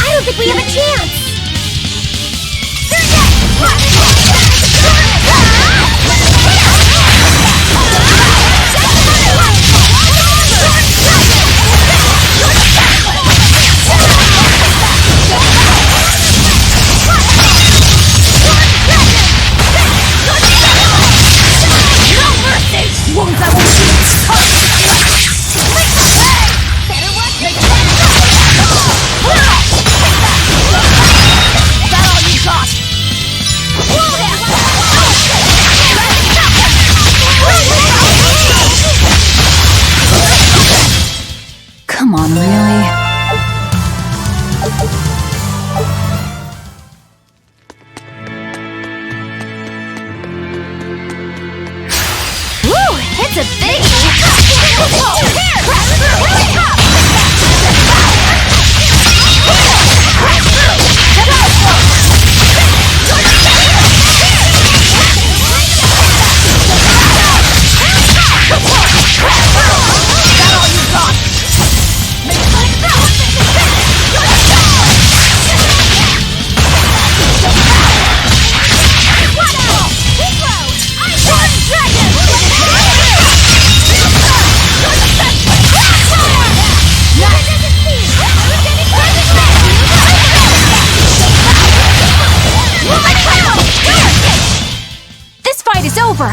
I don't think we have a chance! Wounds that won't shoot! Is that all you got? Come on, really? Woo! It's a big This fight is over!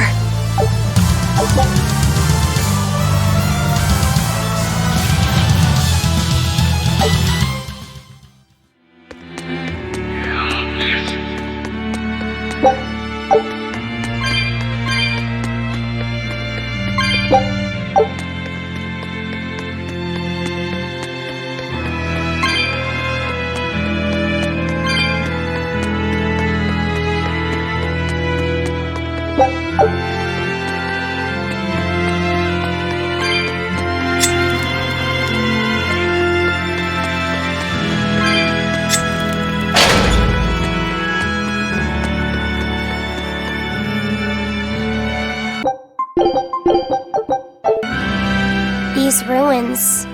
These ruins.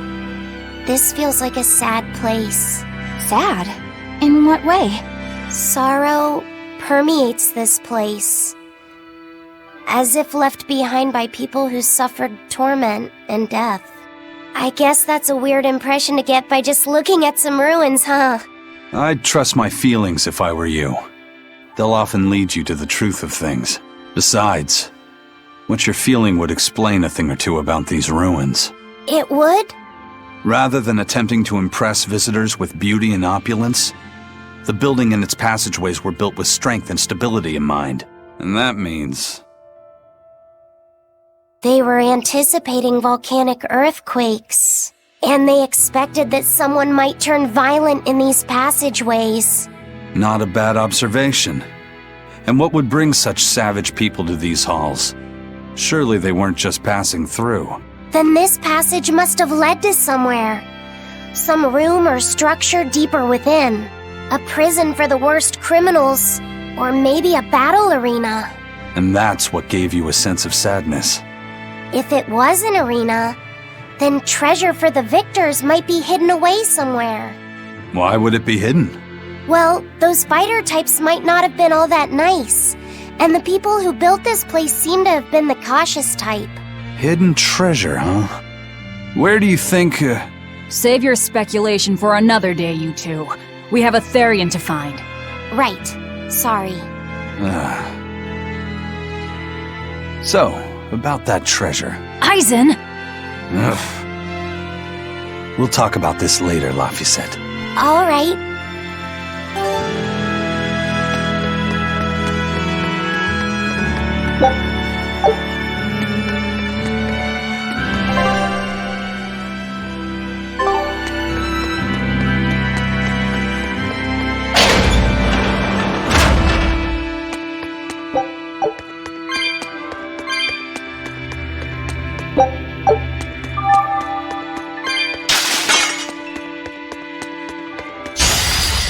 This feels like a sad place. Sad? In what way? Sorrow permeates this place. As if left behind by people who suffered torment and death. I guess that's a weird impression to get by just looking at some ruins, huh? I'd trust my feelings if I were you. They'll often lead you to the truth of things. Besides, what you're feeling would explain a thing or two about these ruins. It would? Rather than attempting to impress visitors with beauty and opulence, the building and its passageways were built with strength and stability in mind. And that means... They were anticipating volcanic earthquakes. And they expected that someone might turn violent in these passageways. Not a bad observation. And what would bring such savage people to these halls? Surely they weren't just passing through. Then this passage must have led to somewhere. Some room or structure deeper within. A prison for the worst criminals. Or maybe a battle arena. And that's what gave you a sense of sadness. If it was an arena, then treasure for the victors might be hidden away somewhere. Why would it be hidden? Well, those fighter types might not have been all that nice. And the people who built this place seem to have been the cautious type. Hidden treasure, huh? Where do you think... Save your speculation for another day, you two. We have a Therian to find. Right. Sorry. So, about that treasure. Eisen! Ugh. We'll talk about this later, Laphicet. All right.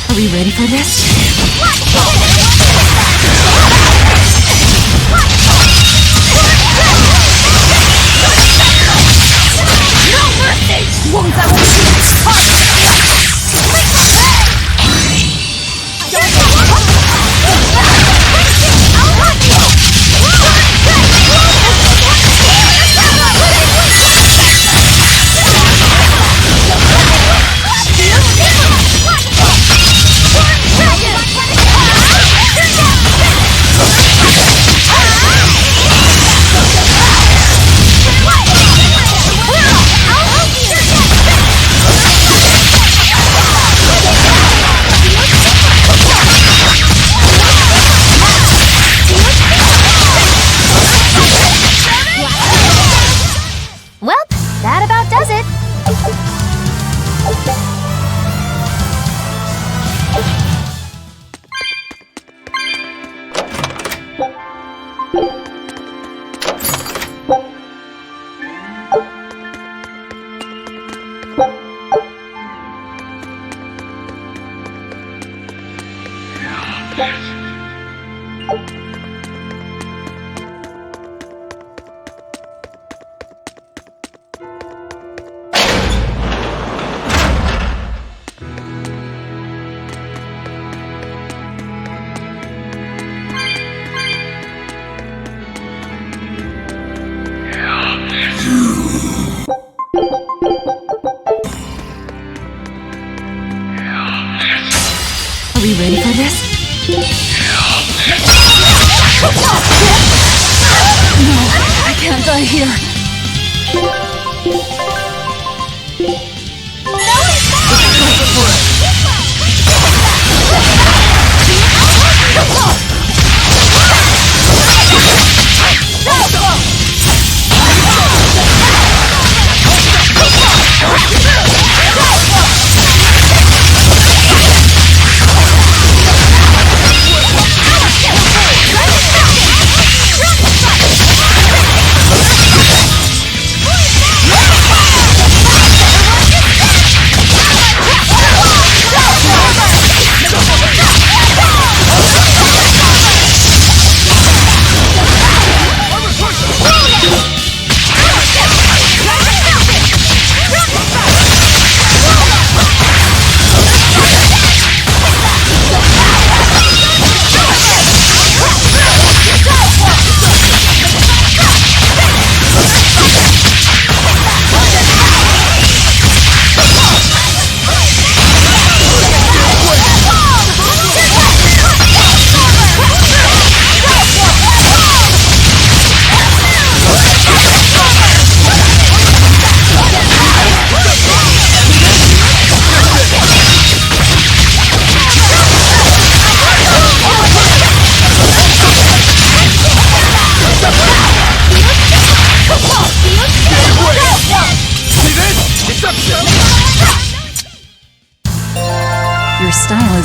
Are we ready for this?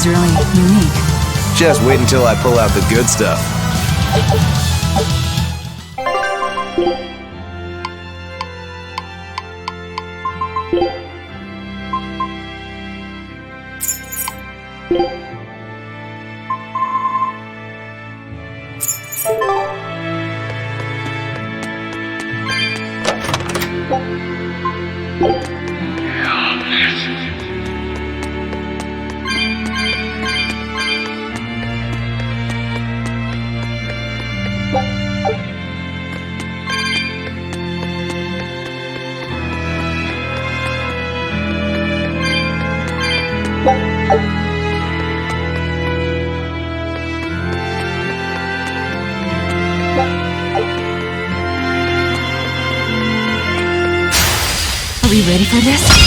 is really unique. Just wait until I pull out the good stuff. Are we ready for this?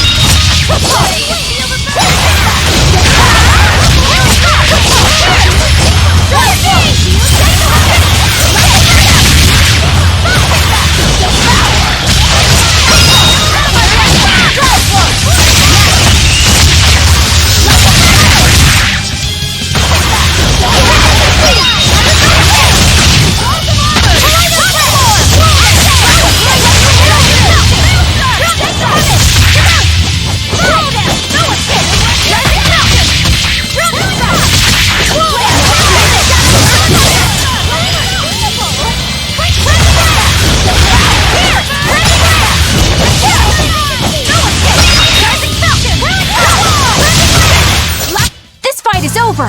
This fight is over!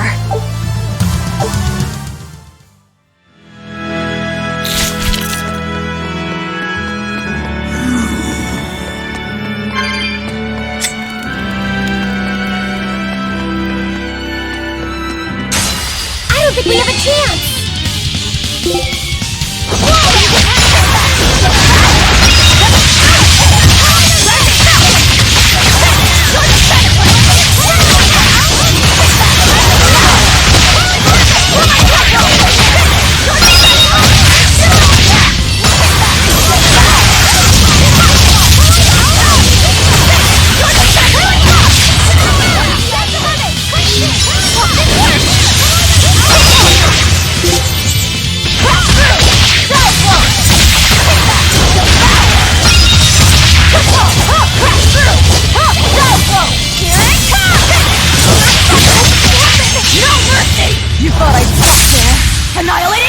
I don't think we have a chance! You thought I'd stop there? Annihilating?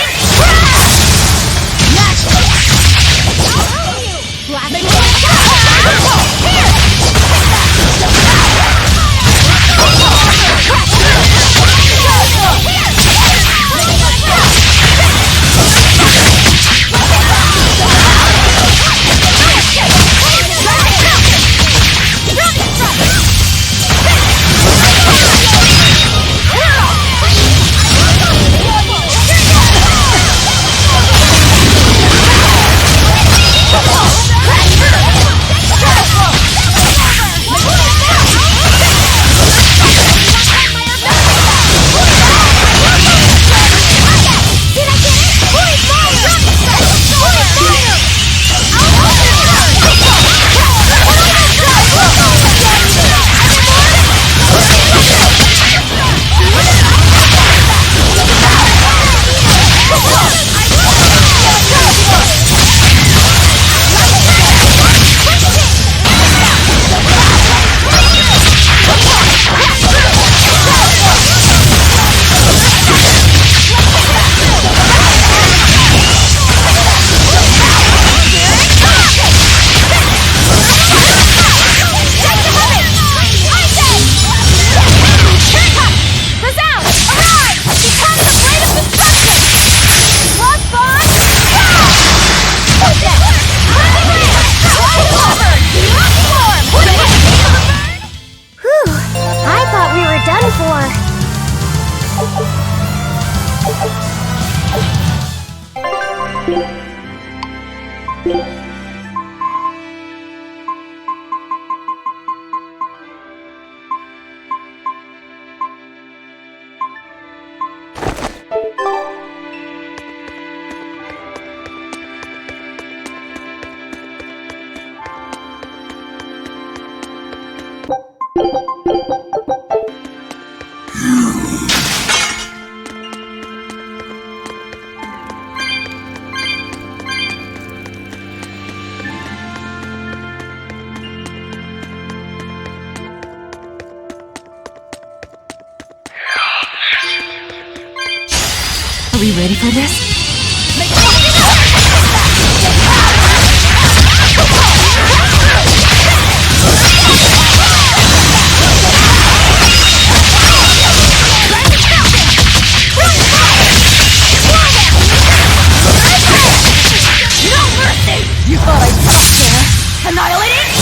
you ready for this? You thought I'd stop there? Annihilate it!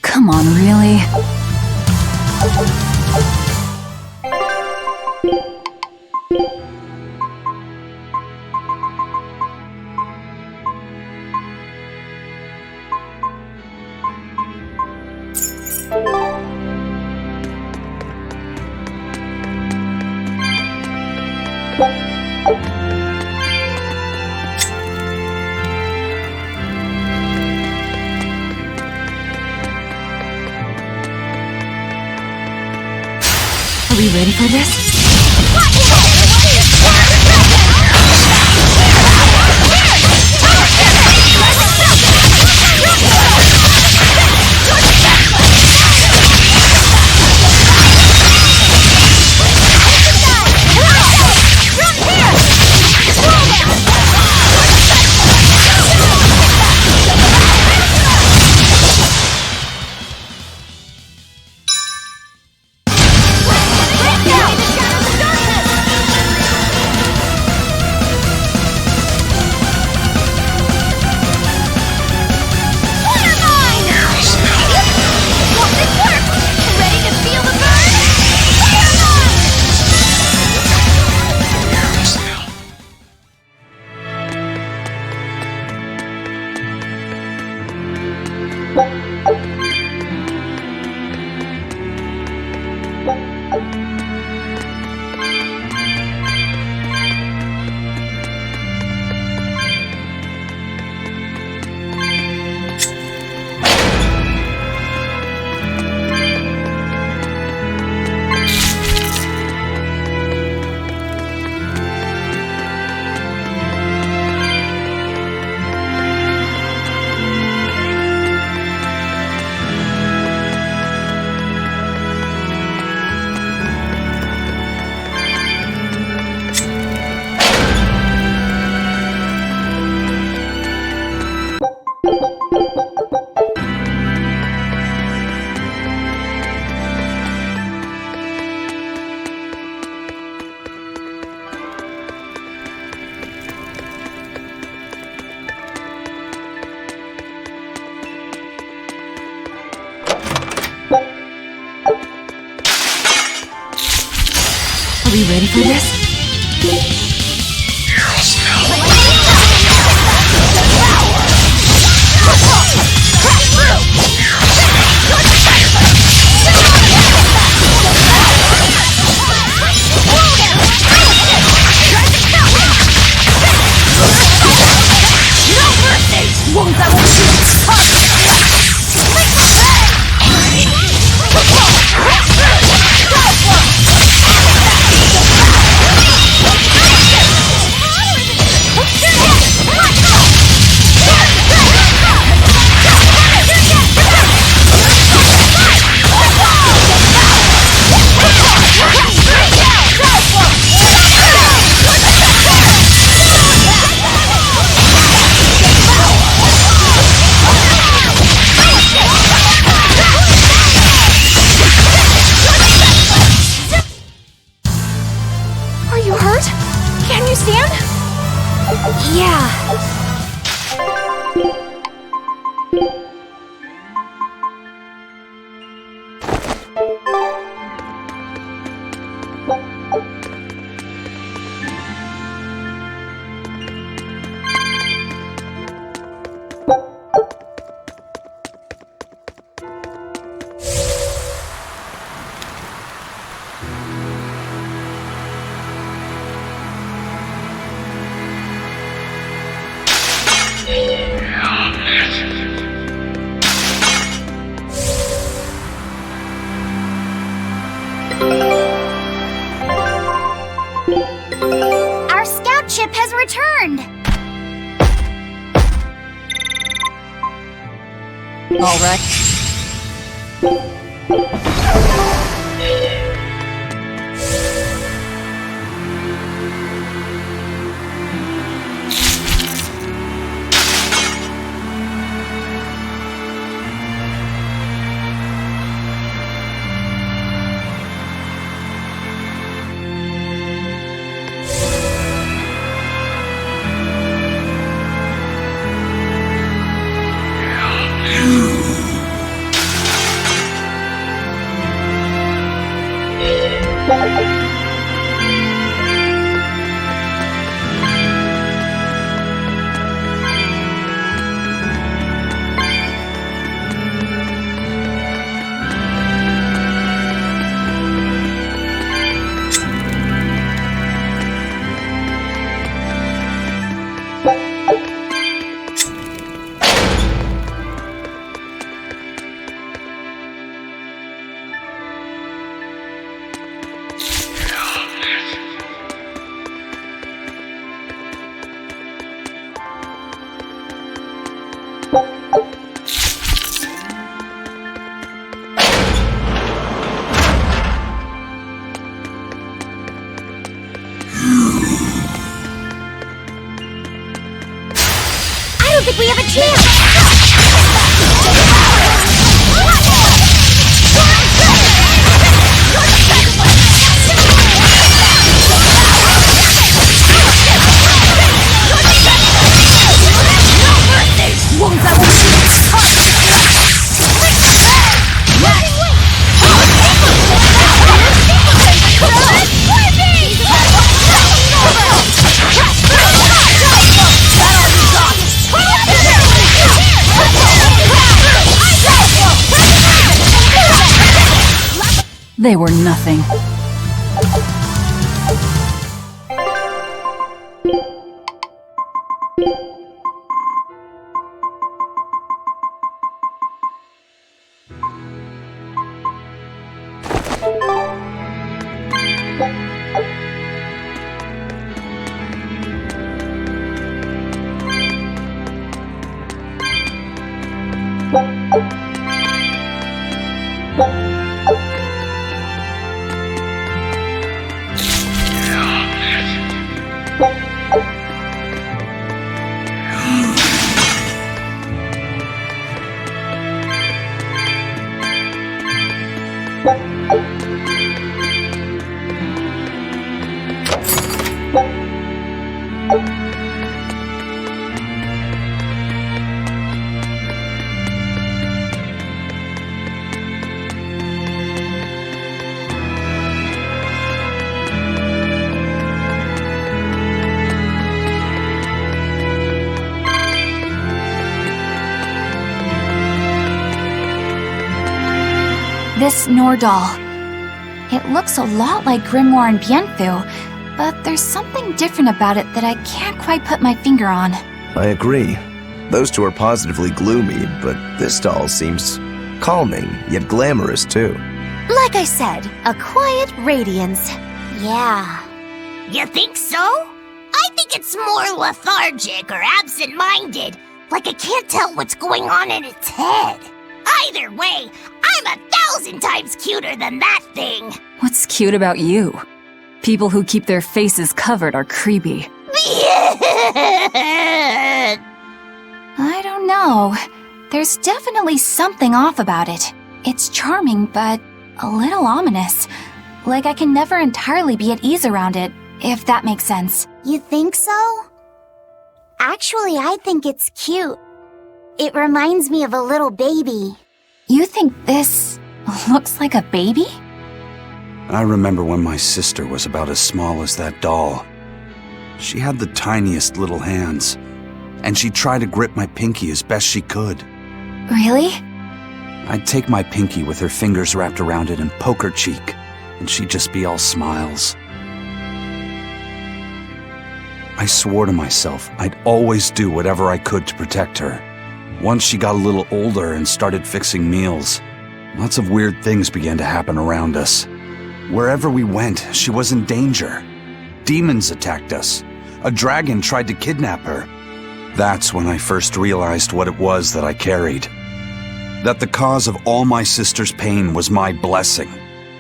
Come on, really? Are we ready for this? Are we ready for this? Our turned. All right. I don't think we have a chance! They were nothing. This Nordal. It looks a lot like Grimoire and Bienfu, but there's something different about it that I can't quite put my finger on. I agree. Those two are positively gloomy, but this doll seems calming, yet glamorous too. Like I said, a quiet radiance. Yeah. You think so? I think it's more lethargic or absent-minded, like I can't tell what's going on in its head. Either way, I'm 1,000 times cuter than that thing. What's cute about you? People who keep their faces covered are creepy. I don't know. There's definitely something off about it. It's charming, but a little ominous. Like I can never entirely be at ease around it, if that makes sense. You think so? Actually, I think it's cute. It reminds me of a little baby. You think this looks like a baby? I remember when my sister was about as small as that doll. She had the tiniest little hands, and she tried to grip my pinky as best she could. Really? I'd take my pinky with her fingers wrapped around it and poke her cheek, and she'd just be all smiles. I swore to myself I'd always do whatever I could to protect her. Once she got a little older and started fixing meals, lots of weird things began to happen around us. Wherever we went, she was in danger. Demons attacked us. a dragon tried to kidnap her. That's when I first realized what it was that I carried. That the cause of all my sister's pain was my blessing,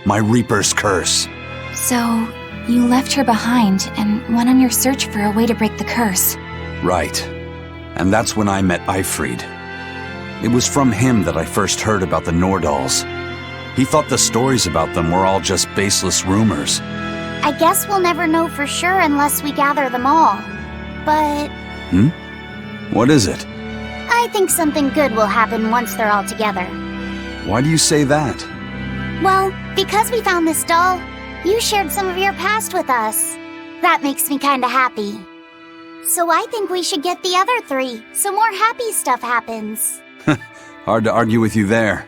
my Reaper's curse. So, you left her behind and went on your search for a way to break the curse. Right. And that's when I met Eifried. It was from him that I first heard about the Nordals. He thought the stories about them were all just baseless rumors. I guess we'll never know for sure unless we gather them all. But What is it? I think something good will happen once they're all together. Why do you say that? Well, because we found this doll, you shared some of your past with us. That makes me kinda happy. So I think we should get the other 3, so more happy stuff happens. Hard to argue with you there.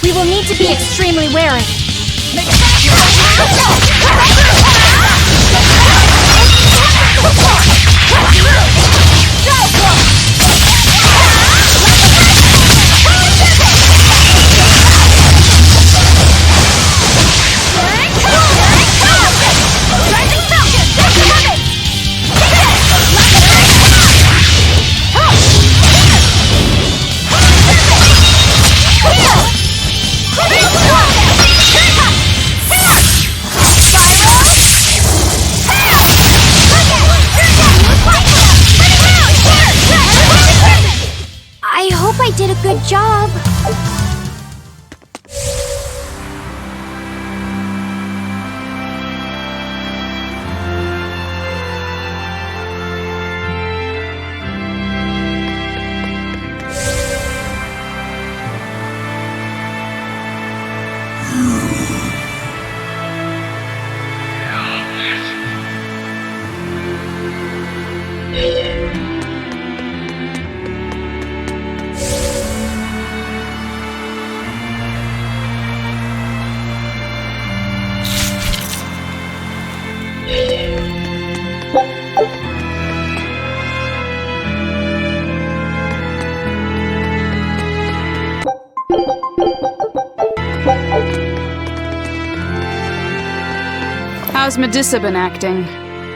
We will need to be extremely wary. I hope I did a good job. How's Medissa been acting?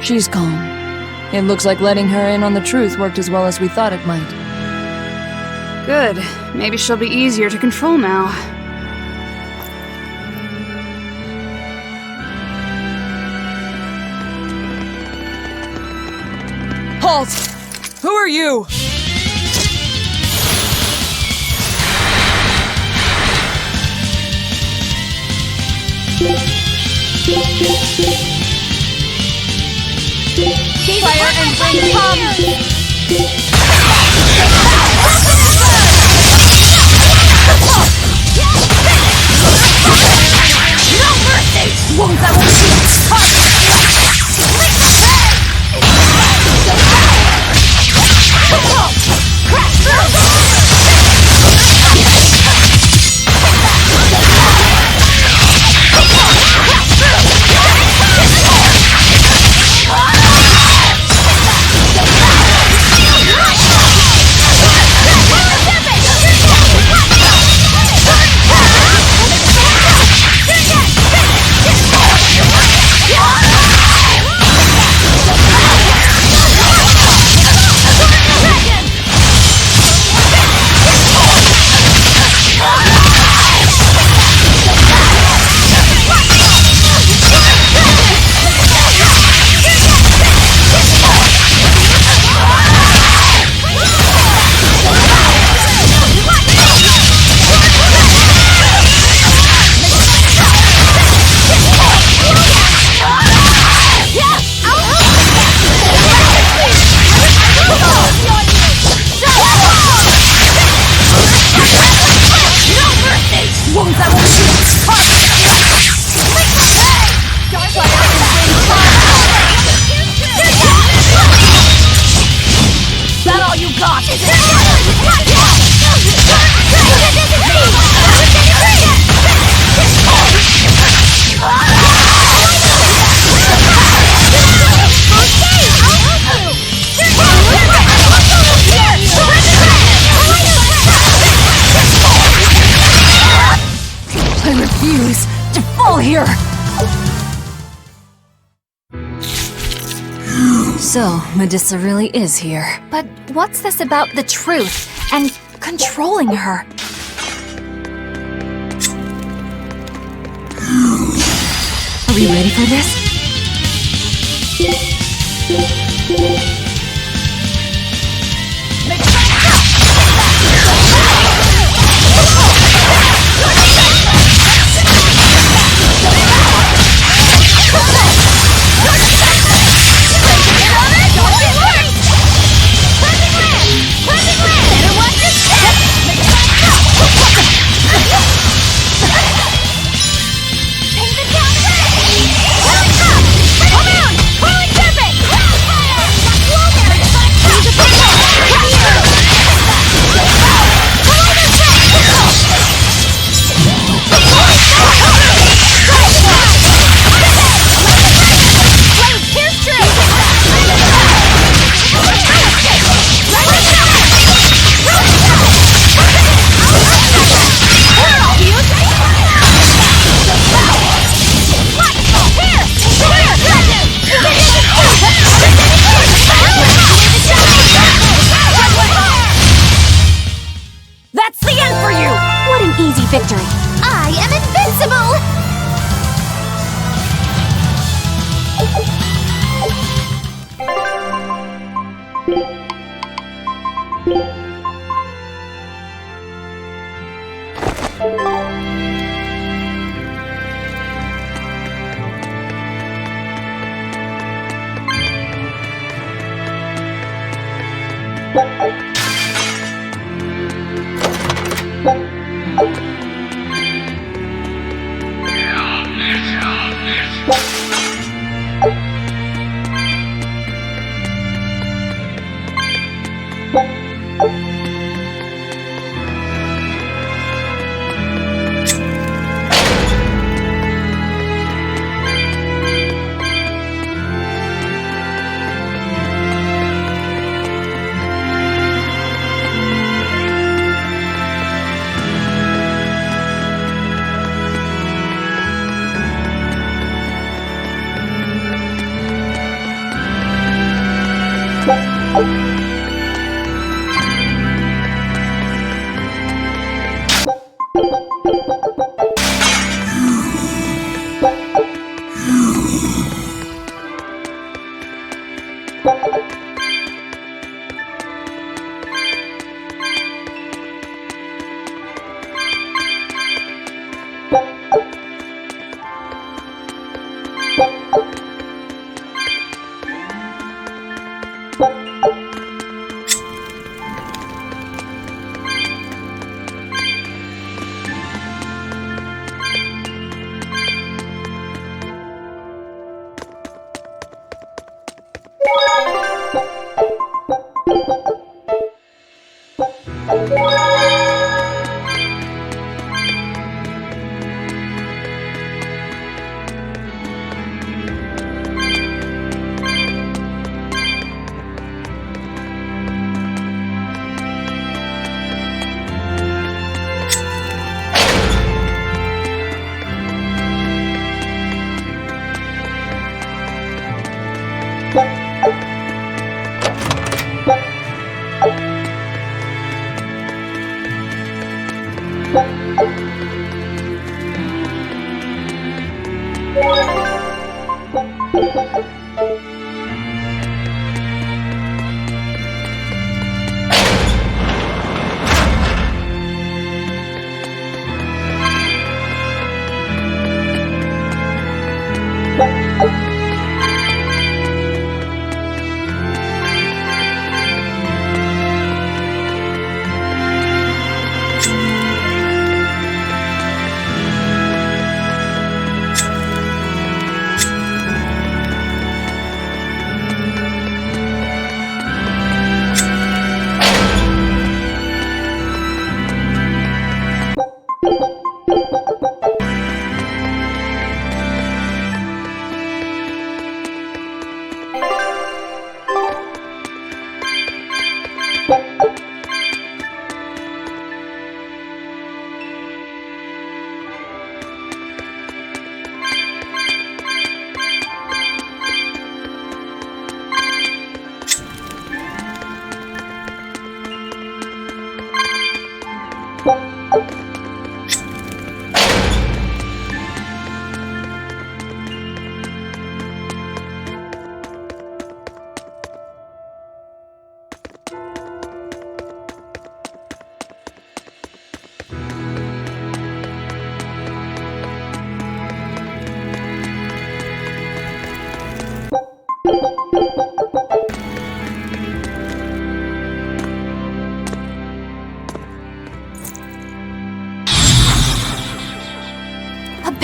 She's calm. It looks like letting her in on the truth worked as well as we thought it might. Good. Maybe she'll be easier to control now. Halt! Who are you? Fire and flame come! No mercy! Won't that to fall here! So, Medusa really is here. But what's this about the truth and controlling her? Are we ready for this? Victory! I am invincible!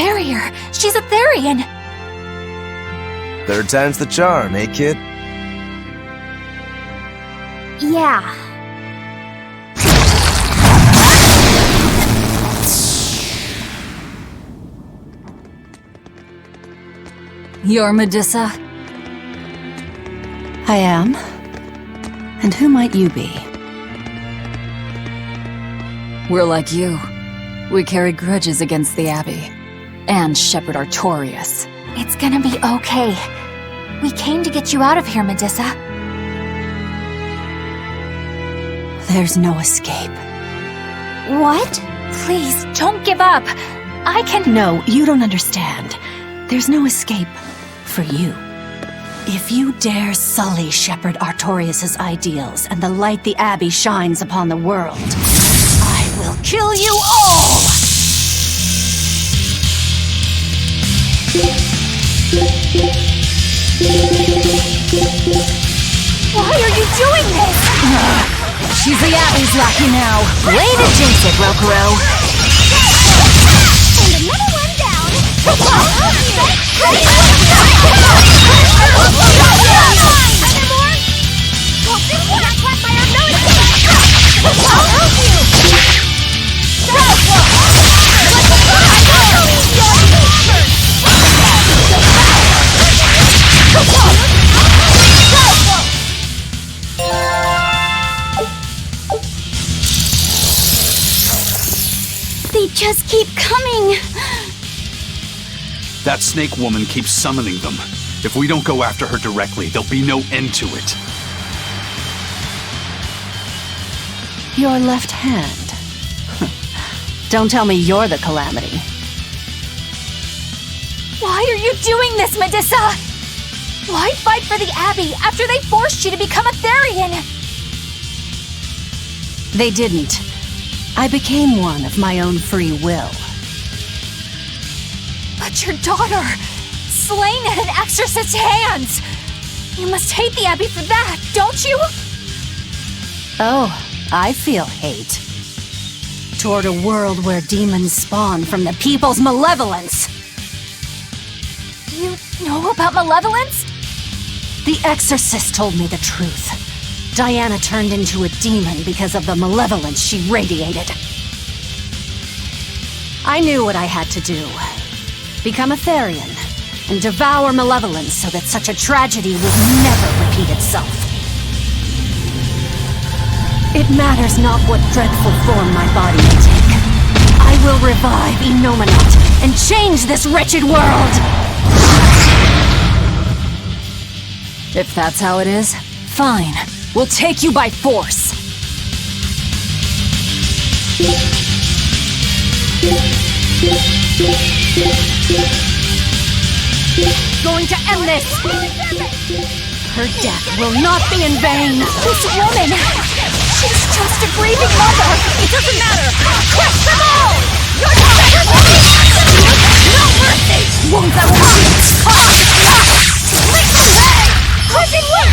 barrier. She's a Therian. Third time's the charm, eh, kid? Yeah. You're Medissa? I am. And who might you be? We're like you. We carry grudges against the Abbey. And Shepherd Artorias. It's gonna be okay. We came to get you out of here, Medissa. There's no escape. What? Please, don't give up. I can— No, you don't understand. There's no escape for you. If you dare sully Shepherd Artorias' ideals and the light the Abbey shines upon the world, I will kill you all! Why are you doing this? She's the Abbey's lackey now. Way to jinx it, Rokuro. And another one down. They just keep coming. That snake woman keeps summoning them. If we don't go after her directly, there'll be no end to it. Your left hand. Don't tell me you're the Calamity. Why are you doing this, Medissa? Why fight for the Abbey after they forced you to become a Therian? They didn't. I became one of my own free will. But your daughter, slain at an exorcist's hands! You must hate the Abbey for that, don't you? Oh, I feel hate. Toward a world where demons spawn from the people's malevolence. You know about malevolence? The exorcist told me the truth. Diana turned into a demon because of the malevolence she radiated. I knew what I had to do. Become a Therian, and devour malevolence so that such a tragedy would never repeat itself. It matters not what dreadful form my body may take. I will revive Enominat and change this wretched world! If that's how it is, fine. We'll take you by force. Going to end this! Her death will not be in vain! This woman! She's just a grieving mother! It doesn't matter! Crush them all! You're no mercy! Won't that work? Lick the leg! Crushing whip!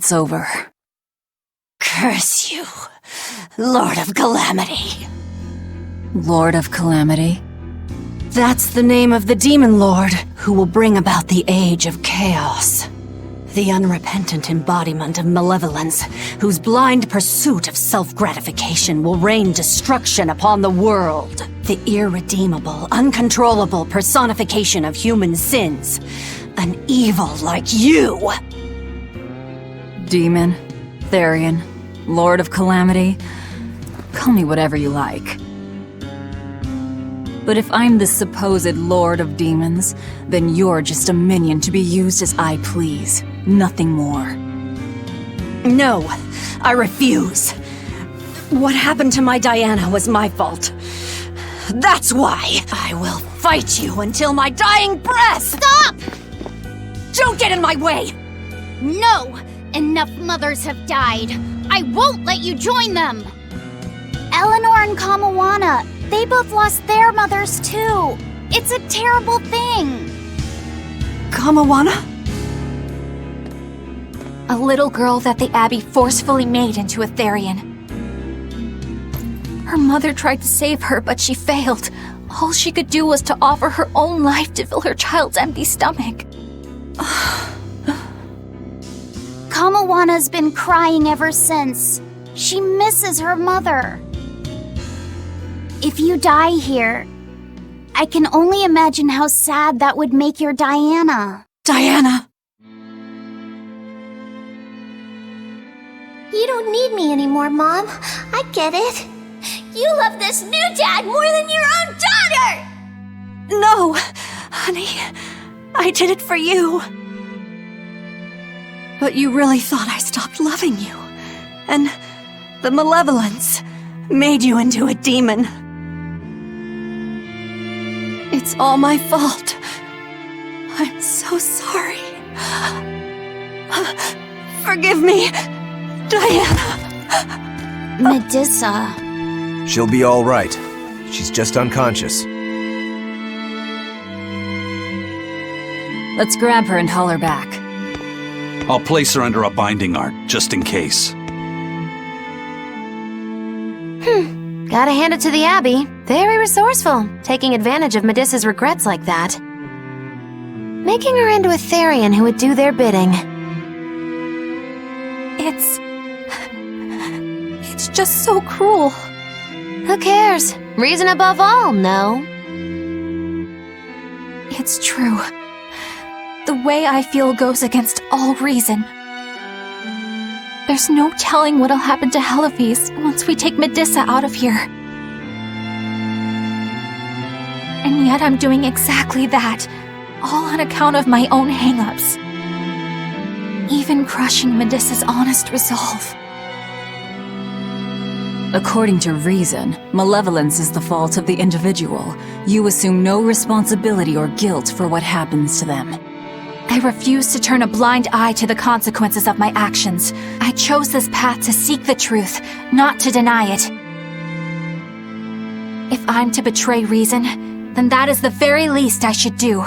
it's over. Curse you, Lord of Calamity. Lord of Calamity? That's the name of the demon lord who will bring about the Age of Chaos. The unrepentant embodiment of malevolence, whose blind pursuit of self-gratification will rain destruction upon the world. The irredeemable, uncontrollable personification of human sins. An evil like you! Demon, Therian, Lord of Calamity. Call me whatever you like. But if I'm the supposed Lord of Demons, then you're just a minion to be used as I please. Nothing more. No, I refuse. What happened to my Diana was my fault. That's why I will fight you until my dying breath! Stop! Don't get in my way! No! Enough mothers have died. I won't let you join them! Eleanor and Kamawana, they both lost their mothers too. It's a terrible thing. Kamawana? A little girl that the Abbey forcefully made into a Therian. Her mother tried to save her, but she failed. All she could do was to offer her own life to fill her child's empty stomach. Kamawana's been crying ever since. She misses her mother. If you die here, I can only imagine how sad that would make your Diana. Diana! You don't need me anymore, Mom. I get it. You love this new dad more than your own daughter! No! Honey, I did it for you. But you really thought I stopped loving you. And the malevolence made you into a demon. It's all my fault. I'm so sorry. Forgive me, Diana. Medissa. She'll be all right. She's just unconscious. Let's grab her and haul her back. I'll place her under a binding art, just in case. Gotta hand it to the Abbey. Very resourceful, taking advantage of Medissa's regrets like that. Making her into a Therian who would do their bidding. It's just so cruel. Who cares? Reason above all, no? It's true. The way I feel goes against all reason. There's no telling what'll happen to Heliphys once we take Medissa out of here. And yet I'm doing exactly that, all on account of my own hang-ups. Even crushing Medissa's honest resolve. According to reason, malevolence is the fault of the individual. You assume no responsibility or guilt for what happens to them. I refuse to turn a blind eye to the consequences of my actions. I chose this path to seek the truth, not to deny it. If I'm to betray reason, then that is the very least I should do.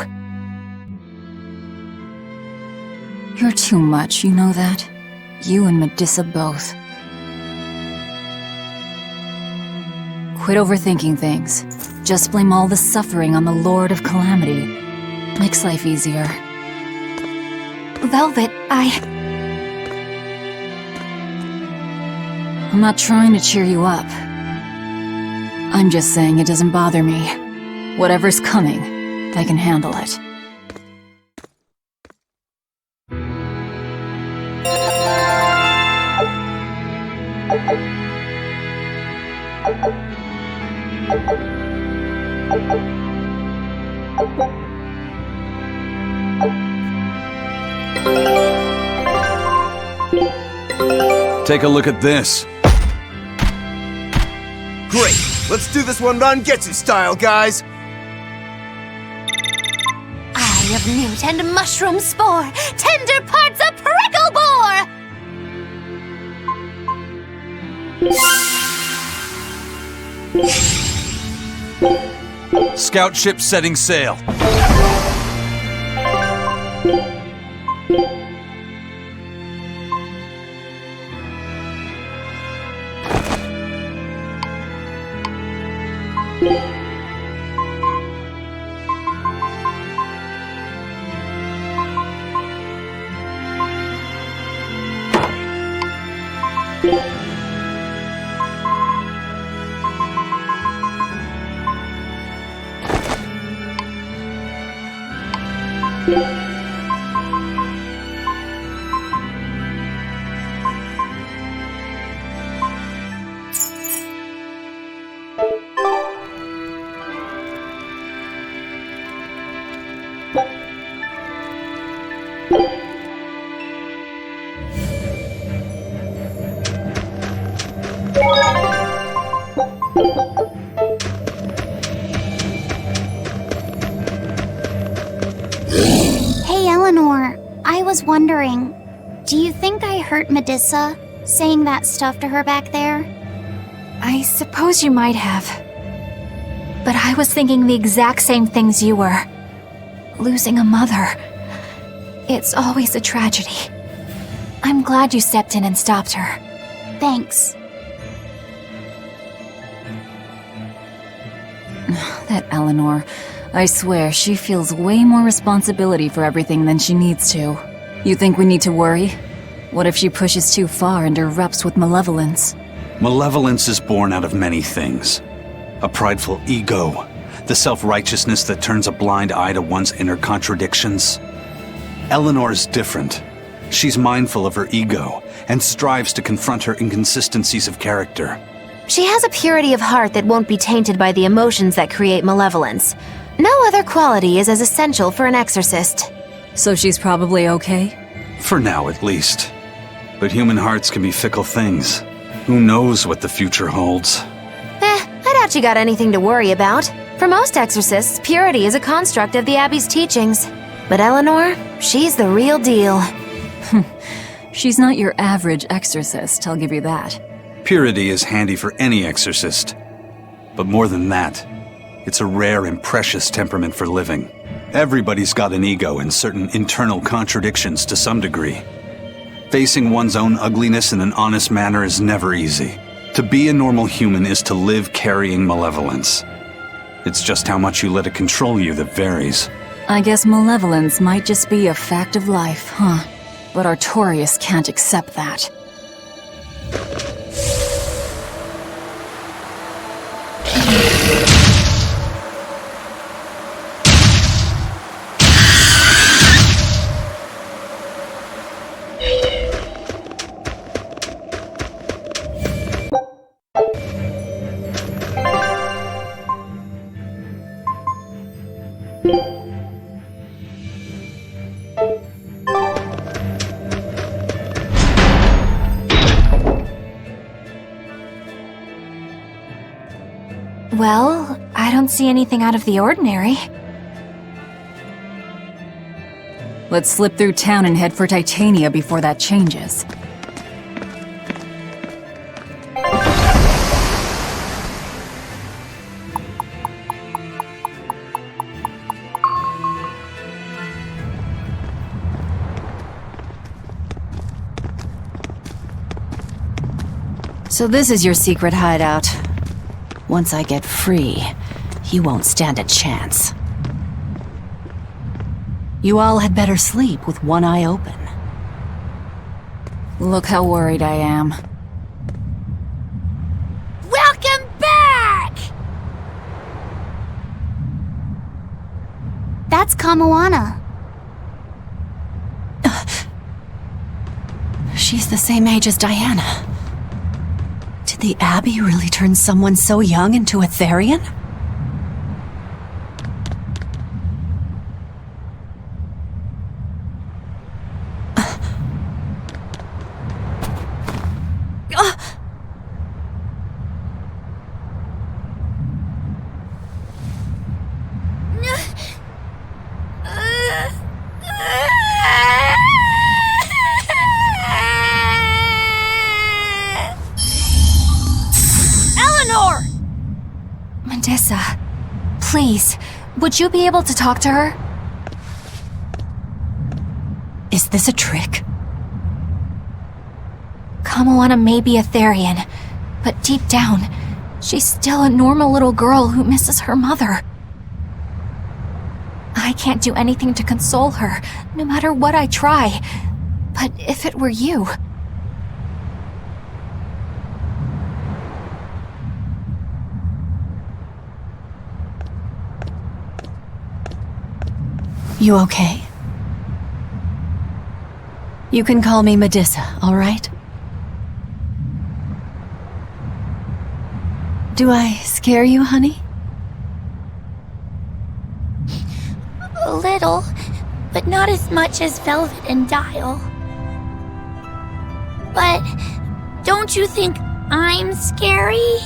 You're too much, you know that? You and Medissa both. Quit overthinking things. Just blame all the suffering on the Lord of Calamity. Makes life easier. Velvet, I'm not trying to cheer you up. I'm just saying it doesn't bother me. Whatever's coming, I can handle it. Take a look at this. Great! Let's do this one Rangetsu style, guys! Eye of newt and mushroom spore, tender parts of prickle boar! Scout ship setting sail. Hey, Eleanor. I was wondering, do you think I hurt Medusa saying that stuff to her back there? I suppose you might have. But I was thinking the exact same things you were. Losing a mother. It's always a tragedy. I'm glad you stepped in and stopped her. Thanks. That Eleanor. I swear, she feels way more responsibility for everything than she needs to. You think we need to worry? What if she pushes too far and erupts with malevolence? Malevolence is born out of many things. A prideful ego, the self-righteousness that turns a blind eye to one's inner contradictions. Eleanor's different. She's mindful of her ego and strives to confront her inconsistencies of character. She has a purity of heart that won't be tainted by the emotions that create malevolence. No other quality is as essential for an exorcist. So she's probably okay? For now, at least. But human hearts can be fickle things. Who knows what the future holds? I doubt you got anything to worry about. For most exorcists, purity is a construct of the Abbey's teachings. But Eleanor, she's the real deal. She's not your average exorcist, I'll give you that. Purity is handy for any exorcist. But more than that, it's a rare and precious temperament for living. Everybody's got an ego and certain internal contradictions to some degree. Facing one's own ugliness in an honest manner is never easy. To be a normal human is to live carrying malevolence. It's just how much you let it control you that varies. I guess malevolence might just be a fact of life, huh? But Artorias can't accept that. Well, I don't see anything out of the ordinary. Let's slip through town and head for Titania before that changes. So this is your secret hideout. Once I get free, he won't stand a chance. You all had better sleep with one eye open. Look how worried I am. Welcome back! That's Kamoana. She's the same age as Diana. Did the Abbey really turn someone so young into a Therian? Medusa, please, would you be able to talk to her? Is this a trick? Kamoana may be a Therian, but deep down, she's still a normal little girl who misses her mother. I can't do anything to console her, no matter what I try. But if it were you... You okay? You can call me Medusa, all right? Do I scare you, honey? A little, but not as much as Velvet and Dial. But don't you think I'm scary?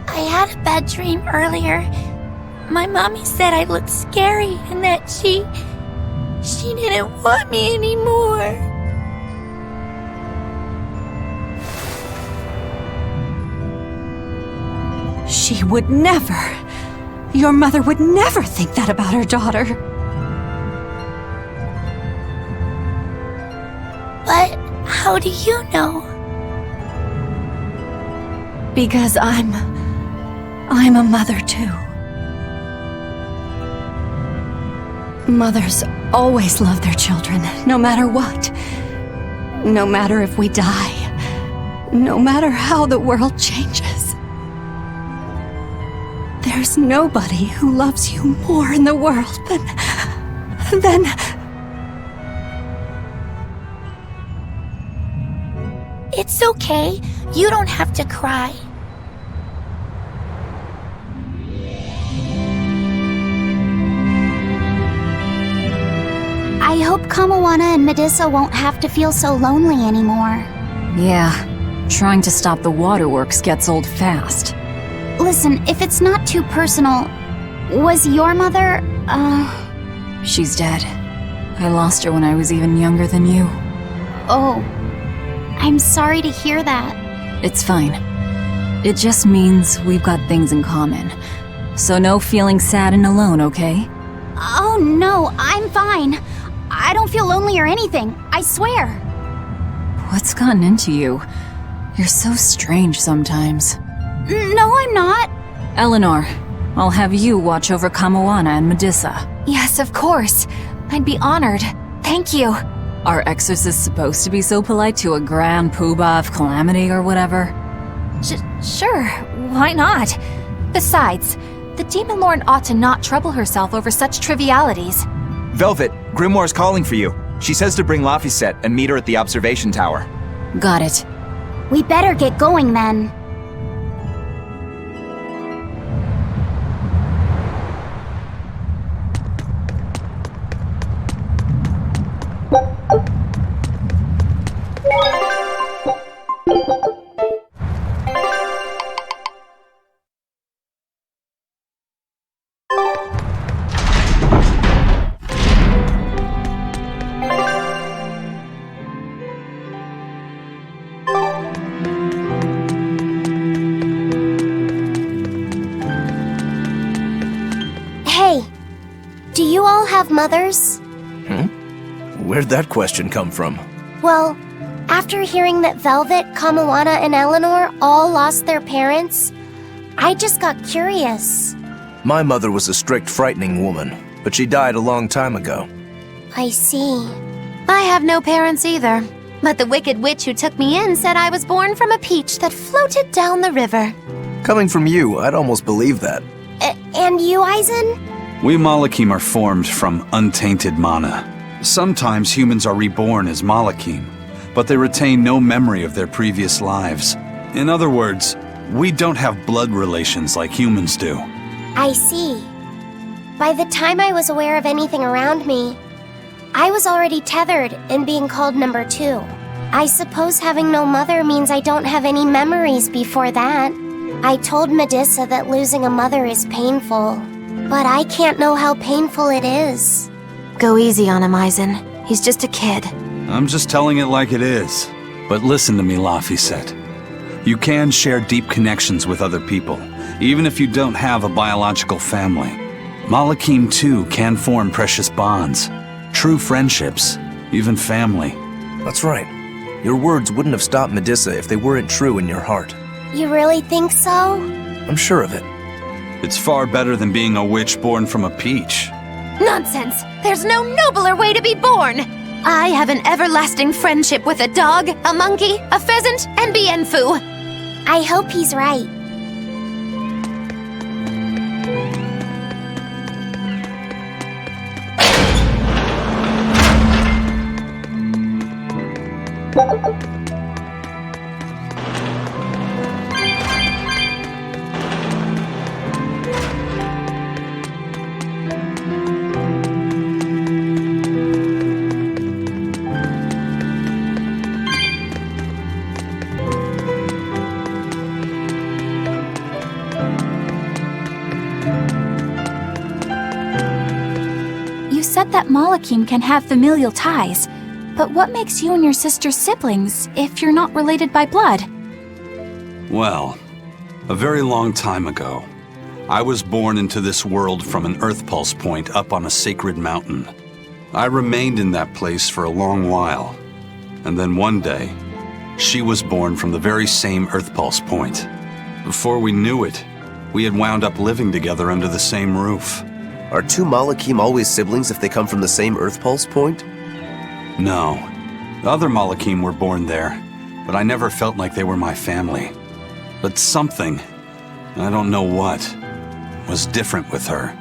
I had a bad dream earlier. My mommy said I looked scary and that she didn't want me anymore. She would never. Your mother would never think that about her daughter. But how do you know? Because I'm a mother too. Mothers always love their children, no matter what. No matter if we die. No matter how the world changes. There's nobody who loves you more in the world than... It's okay. You don't have to cry. I hope Kamawana and Medusa won't have to feel so lonely anymore. Yeah, trying to stop the waterworks gets old fast. Listen, if it's not too personal, was your mother, She's dead. I lost her when I was even younger than you. Oh, I'm sorry to hear that. It's fine. It just means we've got things in common. So no feeling sad and alone, okay? Oh no, I'm fine. I don't feel lonely or anything, I swear. What's gotten into you? You're so strange sometimes. No, I'm not. Eleanor, I'll have you watch over Kamawana and Medusa. Yes, of course. I'd be honored. Thank you. Are exorcists supposed to be so polite to a grand poobah of calamity or whatever? Sure, why not? Besides, the Demon Lord ought to not trouble herself over such trivialities. Velvet, Grimoire's calling for you. She says to bring Laphicet and meet her at the observation tower. Got it. We better get going then. Do you all have mothers? Where'd that question come from? Well, after hearing that Velvet, Kamawana, and Eleanor all lost their parents, I just got curious. My mother was a strict, frightening woman, but she died a long time ago. I see. I have no parents either, but the wicked witch who took me in said I was born from a peach that floated down the river. Coming from you, I'd almost believe that. And you, Eisen? We Malakim are formed from untainted mana. Sometimes humans are reborn as Malakim, but they retain no memory of their previous lives. In other words, we don't have blood relations like humans do. I see. By the time I was aware of anything around me, I was already tethered and being called number 2. I suppose having no mother means I don't have any memories before that. I told Medusa that losing a mother is painful, but I can't know how painful it is. Go easy on him, Eisen. He's just a kid. I'm just telling it like it is. But listen to me, Laphicet. You can share deep connections with other people, even if you don't have a biological family. Malakim, too, can form precious bonds. True friendships, even family. That's right. Your words wouldn't have stopped Medusa if they weren't true in your heart. You really think so? I'm sure of it. It's far better than being a witch born from a peach. Nonsense! There's no nobler way to be born! I have an everlasting friendship with a dog, a monkey, a pheasant, and Bienfu. I hope he's right. said that Malakim can have familial ties, but what makes you and your sister siblings if you're not related by blood? Well, a very long time ago, I was born into this world from an Earth Pulse point up on a sacred mountain. I remained in that place for a long while, and then one day, she was born from the very same Earth Pulse point. Before we knew it, we had wound up living together under the same roof. Are two Malakim always siblings if they come from the same Earth Pulse point? No. The other Malakim were born there, but I never felt like they were my family. But something, I don't know what, was different with her.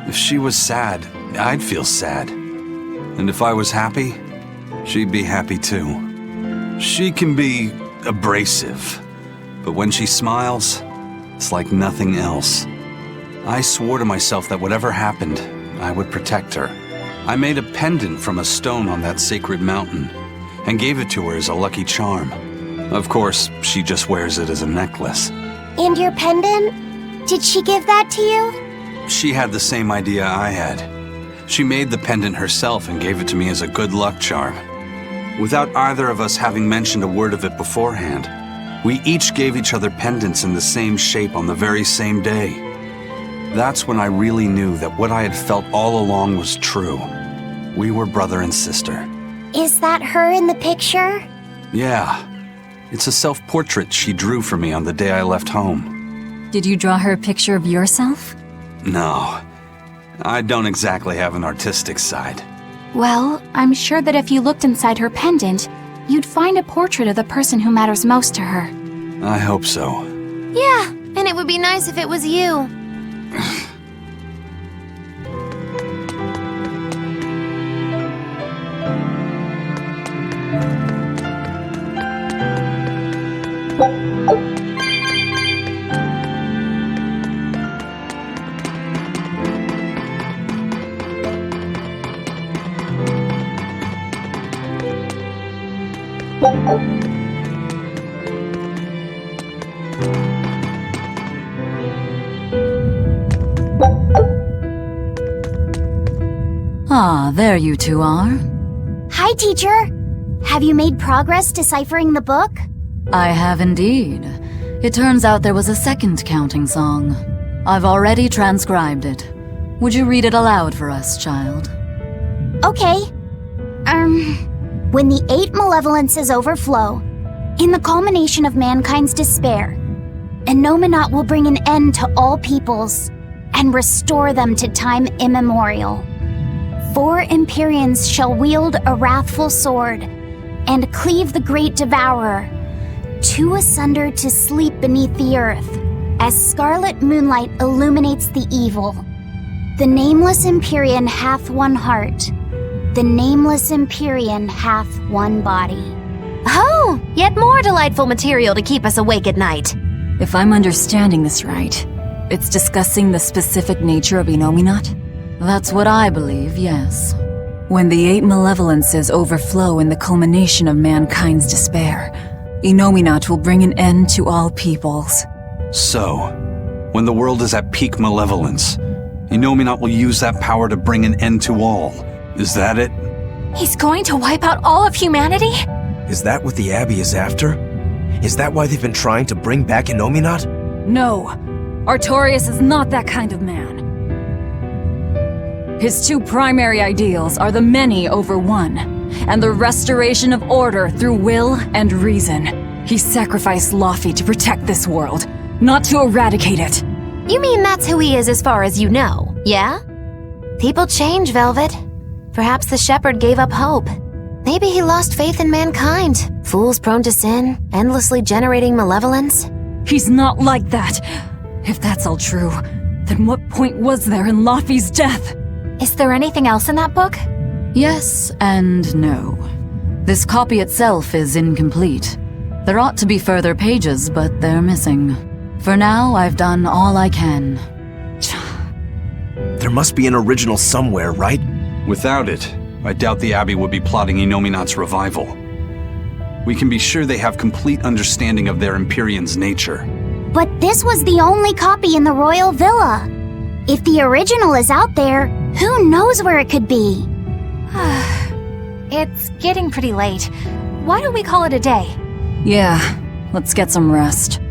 If she was sad, I'd feel sad. And if I was happy, she'd be happy too. She can be abrasive, but when she smiles, it's like nothing else. I swore to myself that whatever happened, I would protect her. I made a pendant from a stone on that sacred mountain and gave it to her as a lucky charm. Of course, she just wears it as a necklace. And your pendant? Did she give that to you? She had the same idea I had. She made the pendant herself and gave it to me as a good luck charm. Without either of us having mentioned a word of it beforehand, we each gave each other pendants in the same shape on the very same day. That's when I really knew that what I had felt all along was true. We were brother and sister. Is that her in the picture? Yeah. It's a self-portrait she drew for me on the day I left home. Did you draw her a picture of yourself? No. I don't exactly have an artistic side. Well, I'm sure that if you looked inside her pendant, you'd find a portrait of the person who matters most to her. I hope so. Yeah, and it would be nice if it was you. Ah, there you two are. Hi, teacher. Have you made progress deciphering the book? I have indeed. It turns out there was a second counting song. I've already transcribed it. Would you read it aloud for us, child? Okay. When the 8 malevolences overflow, in the culmination of mankind's despair, Innominat will bring an end to all peoples and restore them to time immemorial. 4 Empyreans shall wield a wrathful sword and cleave the great devourer, 2 asunder to sleep beneath the earth, as scarlet moonlight illuminates the evil. The nameless Empyrean hath one heart. The nameless Empyrean hath one body. Oh, yet more delightful material to keep us awake at night. If I'm understanding this right, it's discussing the specific nature of Innominat? That's what I believe, yes. When the 8 malevolences overflow in the culmination of mankind's despair, Innominat will bring an end to all peoples. So, when the world is at peak malevolence, Innominat will use that power to bring an end to all. Is that it? He's going to wipe out all of humanity? Is that what the Abbey is after? Is that why they've been trying to bring back Innominat? No, Artorias is not that kind of man. His 2 primary ideals are the many over one, and the restoration of order through will and reason. He sacrificed Laufey to protect this world, not to eradicate it. You mean that's who he is as far as you know, yeah? People change, Velvet. Perhaps the shepherd gave up hope. Maybe he lost faith in mankind. Fools prone to sin, endlessly generating malevolence. He's not like that. If that's all true, then what point was there in Laufey's death? Is there anything else in that book? Yes and no. This copy itself is incomplete. There ought to be further pages, but they're missing. For now, I've done all I can. There must be an original somewhere, right? Without it, I doubt the Abbey would be plotting Innominat's revival. We can be sure they have complete understanding of their Empyrean's nature. But this was the only copy in the royal villa. If the original is out there, Who knows where it could be? It's getting pretty late. Why don't we call it a day? Yeah, let's get some rest.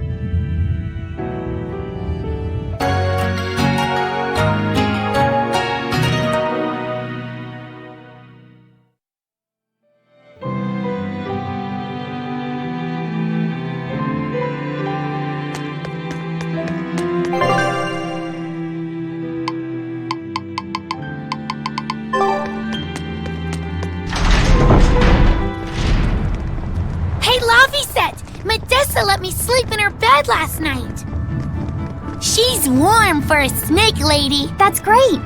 Let me sleep in her bed last night. She's warm for a snake lady. That's great.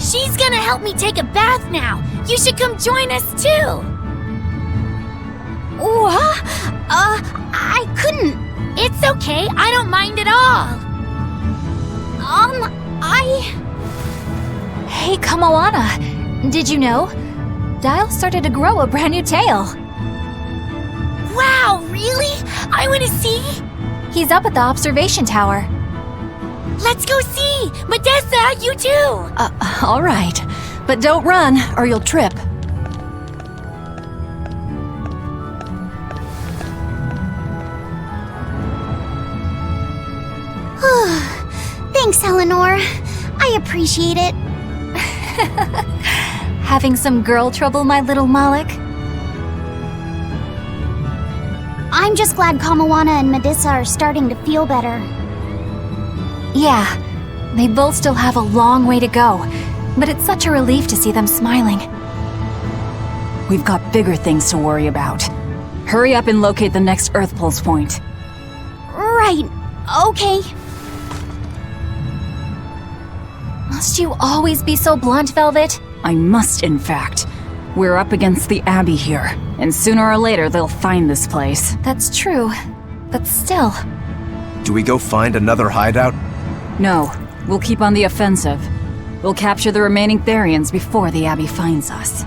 She's gonna help me take a bath now. You should come join us too. What? I couldn't. It's okay. I don't mind at all. Hey, Kamawana. Did you know? Dial started to grow a brand new tail. Wow, really? I want to see. He's up at the observation tower. Let's go see. Medessa, you too. All right. But don't run or you'll trip. Thanks, Eleanor. I appreciate it. Having some girl trouble, my little Moloch? I'm just glad Kamawana and Medissa are starting to feel better. Yeah, they both still have a long way to go, but it's such a relief to see them smiling. We've got bigger things to worry about. Hurry up and locate the next Earth Pulse point. Right, okay. Must you always be so blunt, Velvet? I must, in fact. We're up against the Abbey here, and sooner or later they'll find this place. That's true, but still. Do we go find another hideout? No, we'll keep on the offensive. We'll capture the remaining Therians before the Abbey finds us.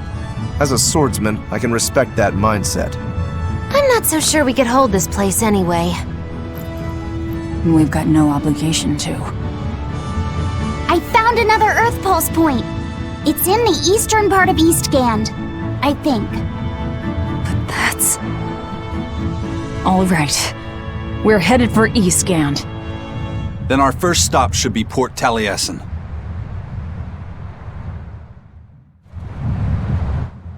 As a swordsman, I can respect that mindset. I'm not so sure we could hold this place anyway. We've got no obligation to. I found another Earth Pulse point. It's in the eastern part of Eastgand, I think. But that's... All right. We're headed for Eastgand. Then our first stop should be Port Taliesin.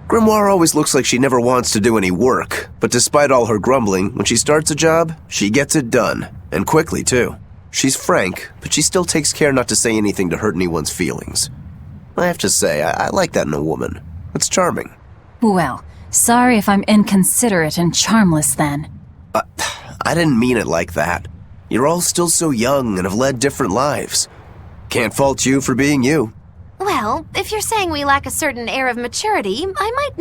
Grimoire always looks like she never wants to do any work, but despite all her grumbling, when she starts a job, she gets it done, and quickly too. She's frank, but she still takes care not to say anything to hurt anyone's feelings. I have to say, I like that in a woman. It's charming. Well, sorry if I'm inconsiderate and charmless then. I didn't mean it like that. You're all still so young and have led different lives. Can't fault you for being you. Well, if you're saying we lack a certain air of maturity, I might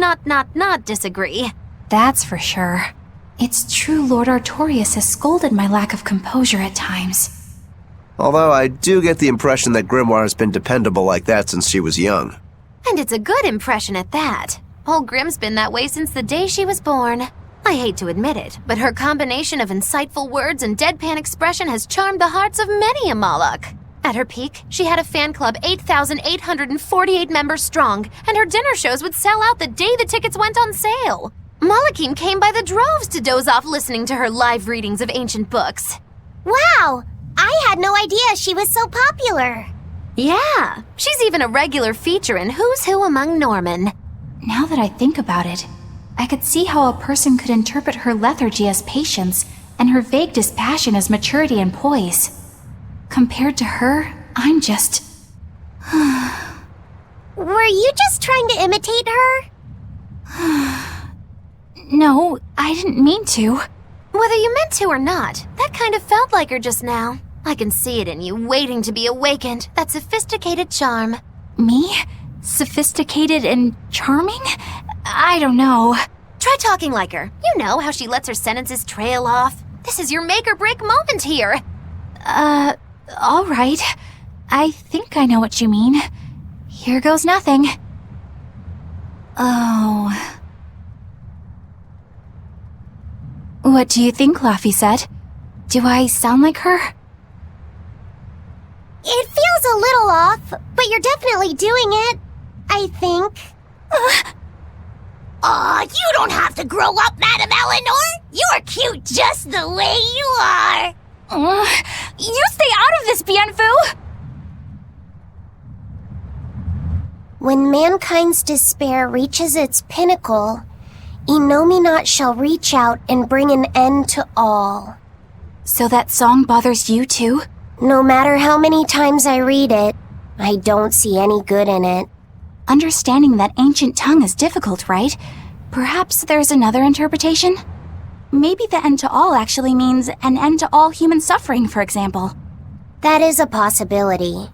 not disagree. That's for sure. It's true Lord Artorius has scolded my lack of composure at times. Although I do get the impression that Grimoire has been dependable like that since she was young. And it's a good impression at that. Old Grim's been that way since the day she was born. I hate to admit it, but her combination of insightful words and deadpan expression has charmed the hearts of many a Moloch. At her peak, she had a fan club 8,848 members strong, and her dinner shows would sell out the day the tickets went on sale. Molochim came by the droves to doze off listening to her live readings of ancient books. Wow! I had no idea she was so popular. Yeah, she's even a regular feature in Who's Who Among Norman. Now that I think about it, I could see how a person could interpret her lethargy as patience and her vague dispassion as maturity and poise. Compared to her, I'm just... Were you just trying to imitate her? No, I didn't mean to. Whether you meant to or not, that kind of felt like her just now. I can see it in you, waiting to be awakened, that sophisticated charm. Me? Sophisticated and charming? I don't know. Try talking like her. You know how she lets her sentences trail off. This is your make-or-break moment here. All right. I think I know what you mean. Here goes nothing. Oh... What do you think, Laphicet? Do I sound like her? It feels a little off, But you're definitely doing it, I think. Aw, you don't have to grow up, Madame Eleanor. You're cute just the way you are. You stay out of this, Bienfu! When mankind's despair reaches its pinnacle, Innominat shall reach out and bring an end to all. So that song bothers you too? No matter how many times I read it, I don't see any good in it. Understanding that ancient tongue is difficult, right? Perhaps there's another interpretation? Maybe the end to all actually means an end to all human suffering, for example. That is a possibility.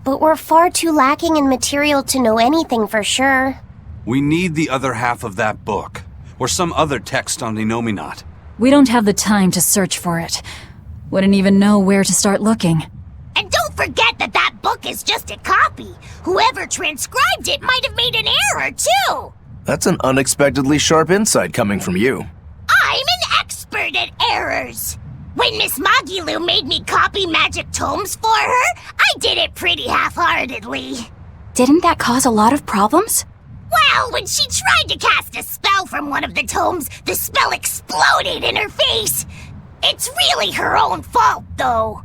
But we're far too lacking in material to know anything for sure. We need the other half of that book, or some other text on Innominat. We don't have the time to search for it. Wouldn't even know where to start looking. And don't forget that that book is just a copy. Whoever transcribed it might have made an error, too. That's an unexpectedly sharp insight coming from you. I'm an expert at errors. When Miss Magilu made me copy magic tomes for her, I did it pretty half-heartedly. Didn't that cause a lot of problems? Well, when she tried to cast a spell from one of the tomes, the spell exploded in her face. It's really her own fault, though.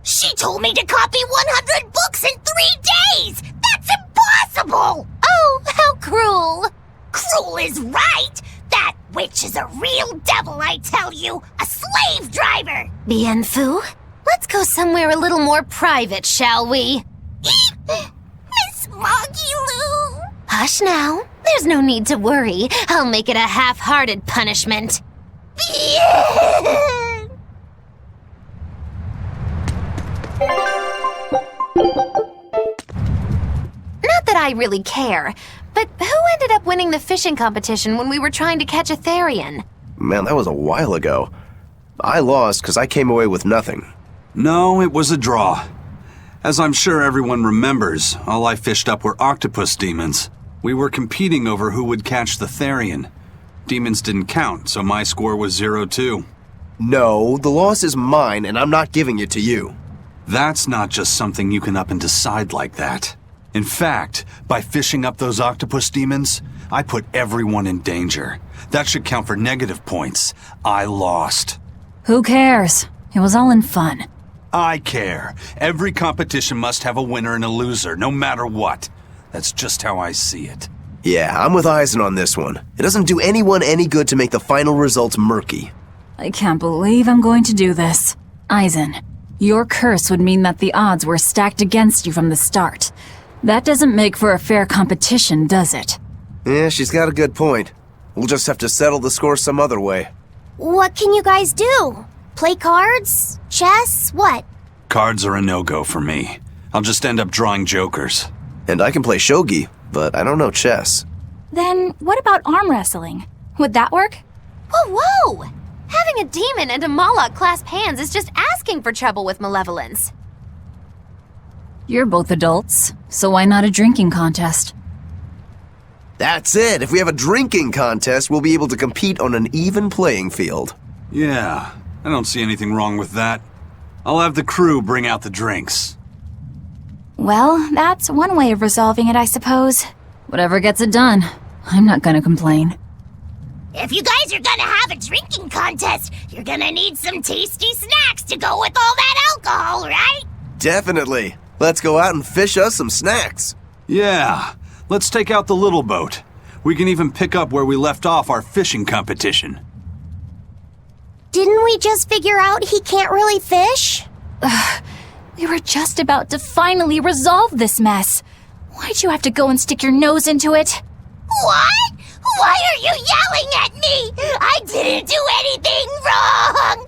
She told me to copy 100 books in 3 days! That's impossible! Oh, how cruel! Cruel is right! That witch is a real devil, I tell you! A slave driver! Bienfu, let's go somewhere a little more private, shall we? Miss Magilu! Hush now. There's no need to worry. I'll make it a half-hearted punishment. Not that I really care, but who ended up winning the fishing competition when we were trying to catch a Therian? Man, that was a while ago. I lost because I came away with nothing. No, it was a draw. As I'm sure everyone remembers, all I fished up were octopus demons. We were competing over who would catch the Therian. Demons didn't count, so my score was 0-2. No, the loss is mine, and I'm not giving it to you. That's not just something you can up and decide like that. In fact, by fishing up those octopus demons, I put everyone in danger. That should count for negative points. I lost. Who cares? It was all in fun. I care. Every competition must have a winner and a loser, no matter what. That's just how I see it. Yeah, I'm with Eisen on this one. It doesn't do anyone any good to make the final results murky. I can't believe I'm going to do this. Eisen, your curse would mean that the odds were stacked against you from the start. That doesn't make for a fair competition, does it? Yeah, she's got a good point. We'll just have to settle the score some other way. What can you guys do? Play cards? Chess? What? Cards are a no-go for me. I'll just end up drawing jokers. And I can play shogi, but I don't know chess. Then what about arm wrestling? Would that work? Whoa, whoa! Having a demon and a Moloch clasp hands is just asking for trouble with malevolence. You're both adults, so why not a drinking contest? That's it! If we have a drinking contest, we'll be able to compete on an even playing field. Yeah, I don't see anything wrong with that. I'll have the crew bring out the drinks. Well, that's one way of resolving it, I suppose. Whatever gets it done. I'm not gonna complain. If you guys are gonna have a drinking contest, you're gonna need some tasty snacks to go with all that alcohol, right? Definitely. Let's go out and fish us some snacks. Yeah, let's take out the little boat. We can even pick up where we left off our fishing competition. Didn't we just figure out he can't really fish? We were just about to finally resolve this mess. Why'd you have to go and stick your nose into it? What? Why are you yelling at me? I didn't do anything wrong!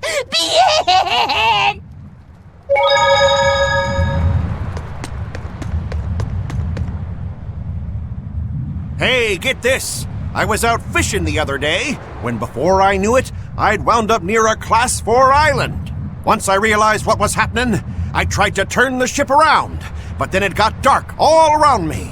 Hey, get this! I was out fishing the other day, when before I knew it, I'd wound up near a Class 4 island. Once I realized what was happening, I tried to turn the ship around, but then it got dark all around me.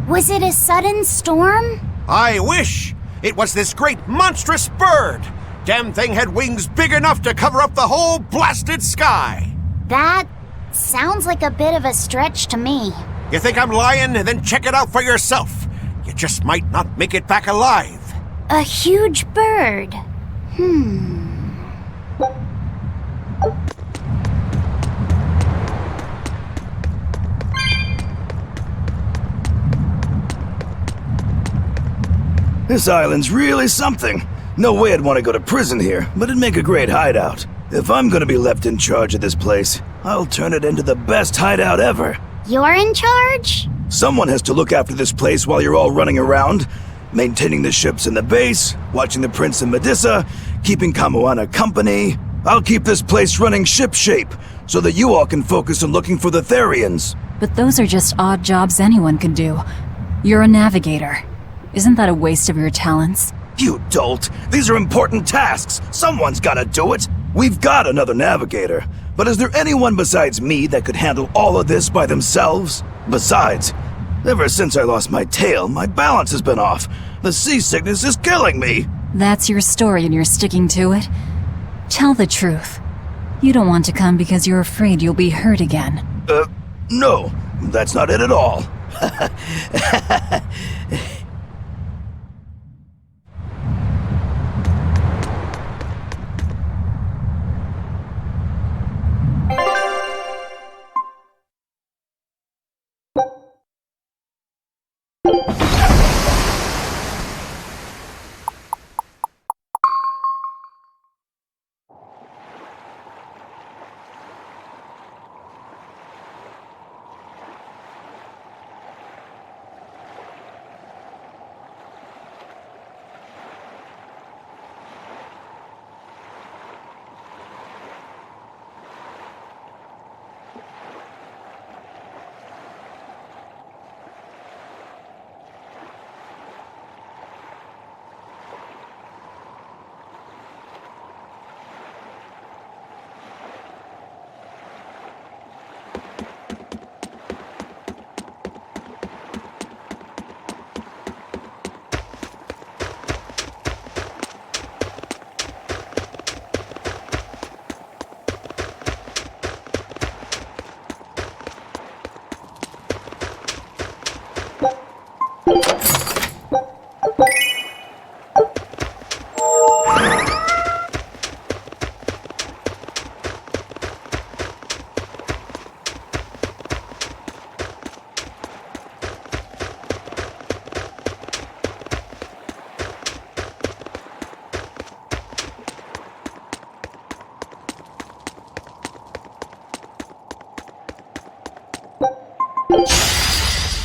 Was it a sudden storm? I wish! It was this great monstrous bird! Damn thing had wings big enough to cover up the whole blasted sky! That sounds like a bit of a stretch to me. You think I'm lying? Then check it out for yourself. You just might not make it back alive. A huge bird. This island's really something. No way I'd want to go to prison here, but it'd make a great hideout. If I'm gonna be left in charge of this place, I'll turn it into the best hideout ever. You're in charge? Someone has to look after this place while you're all running around, maintaining the ships in the base, watching the Prince and Medusa, keeping Kamoana company. I'll keep this place running shipshape, so that you all can focus on looking for the Therians. But those are just odd jobs anyone could do. You're a navigator. Isn't that a waste of your talents? You dolt! These are important tasks! Someone's gotta do it! We've got another navigator, but is there anyone besides me that could handle all of this by themselves? Besides, ever since I lost my tail, my balance has been off. The seasickness is killing me! That's your story and you're sticking to it? Tell the truth. You don't want to come because you're afraid you'll be hurt again. No, that's not it at all.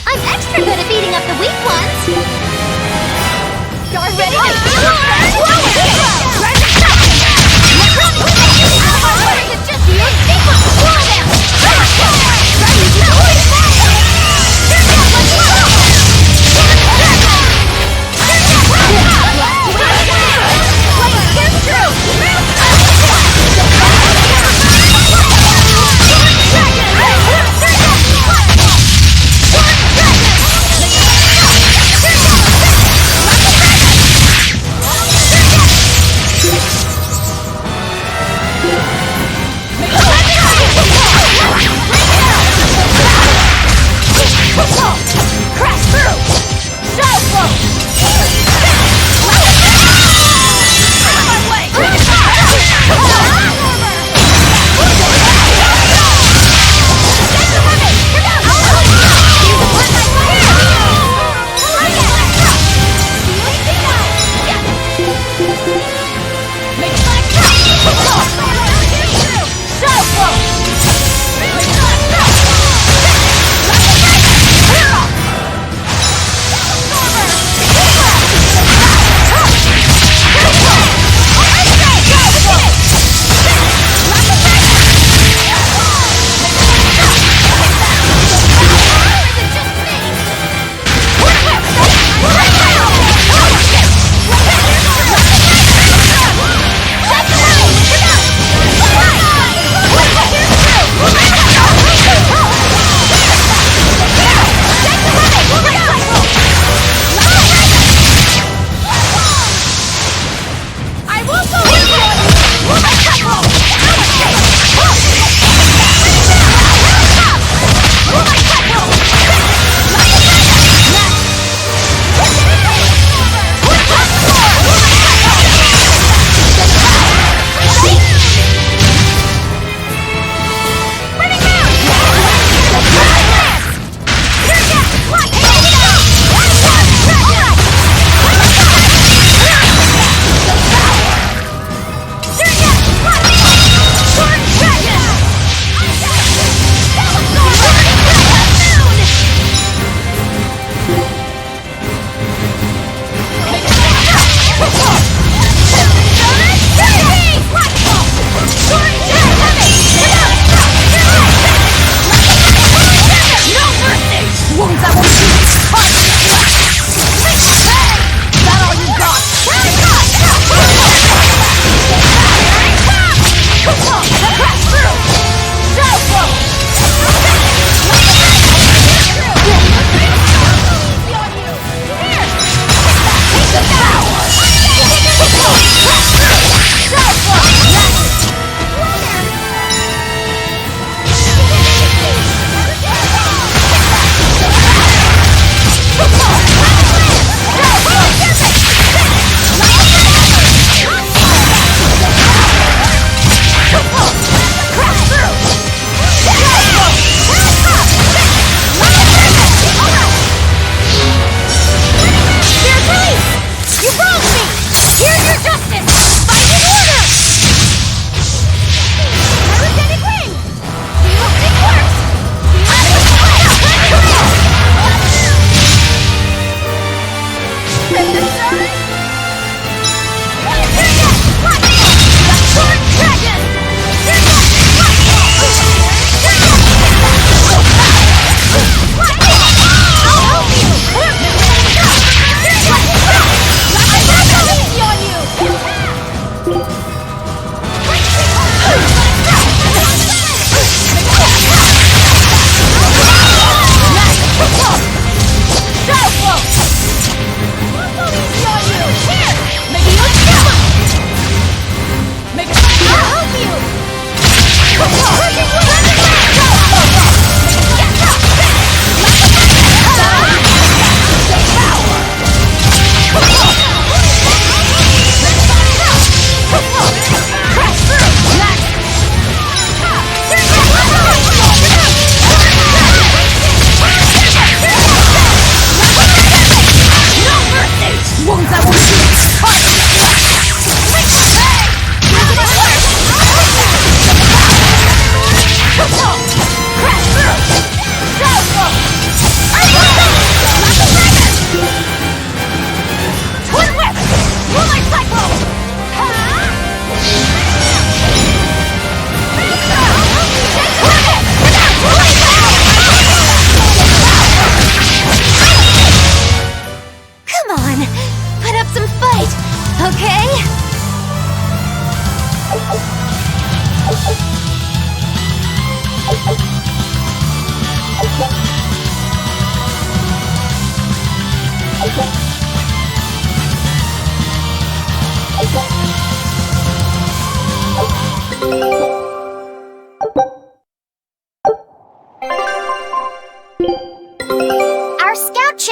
I'm extra good at beating up the weak ones! You're ready to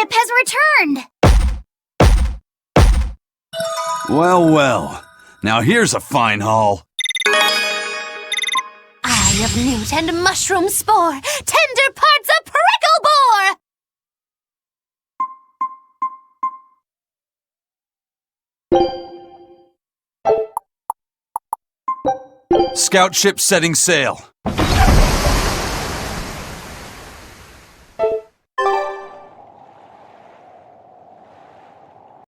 ship has returned! Well, well. Now here's a fine haul. Eye of newt and mushroom spore, tender parts of prickle bore! Scout ship setting sail.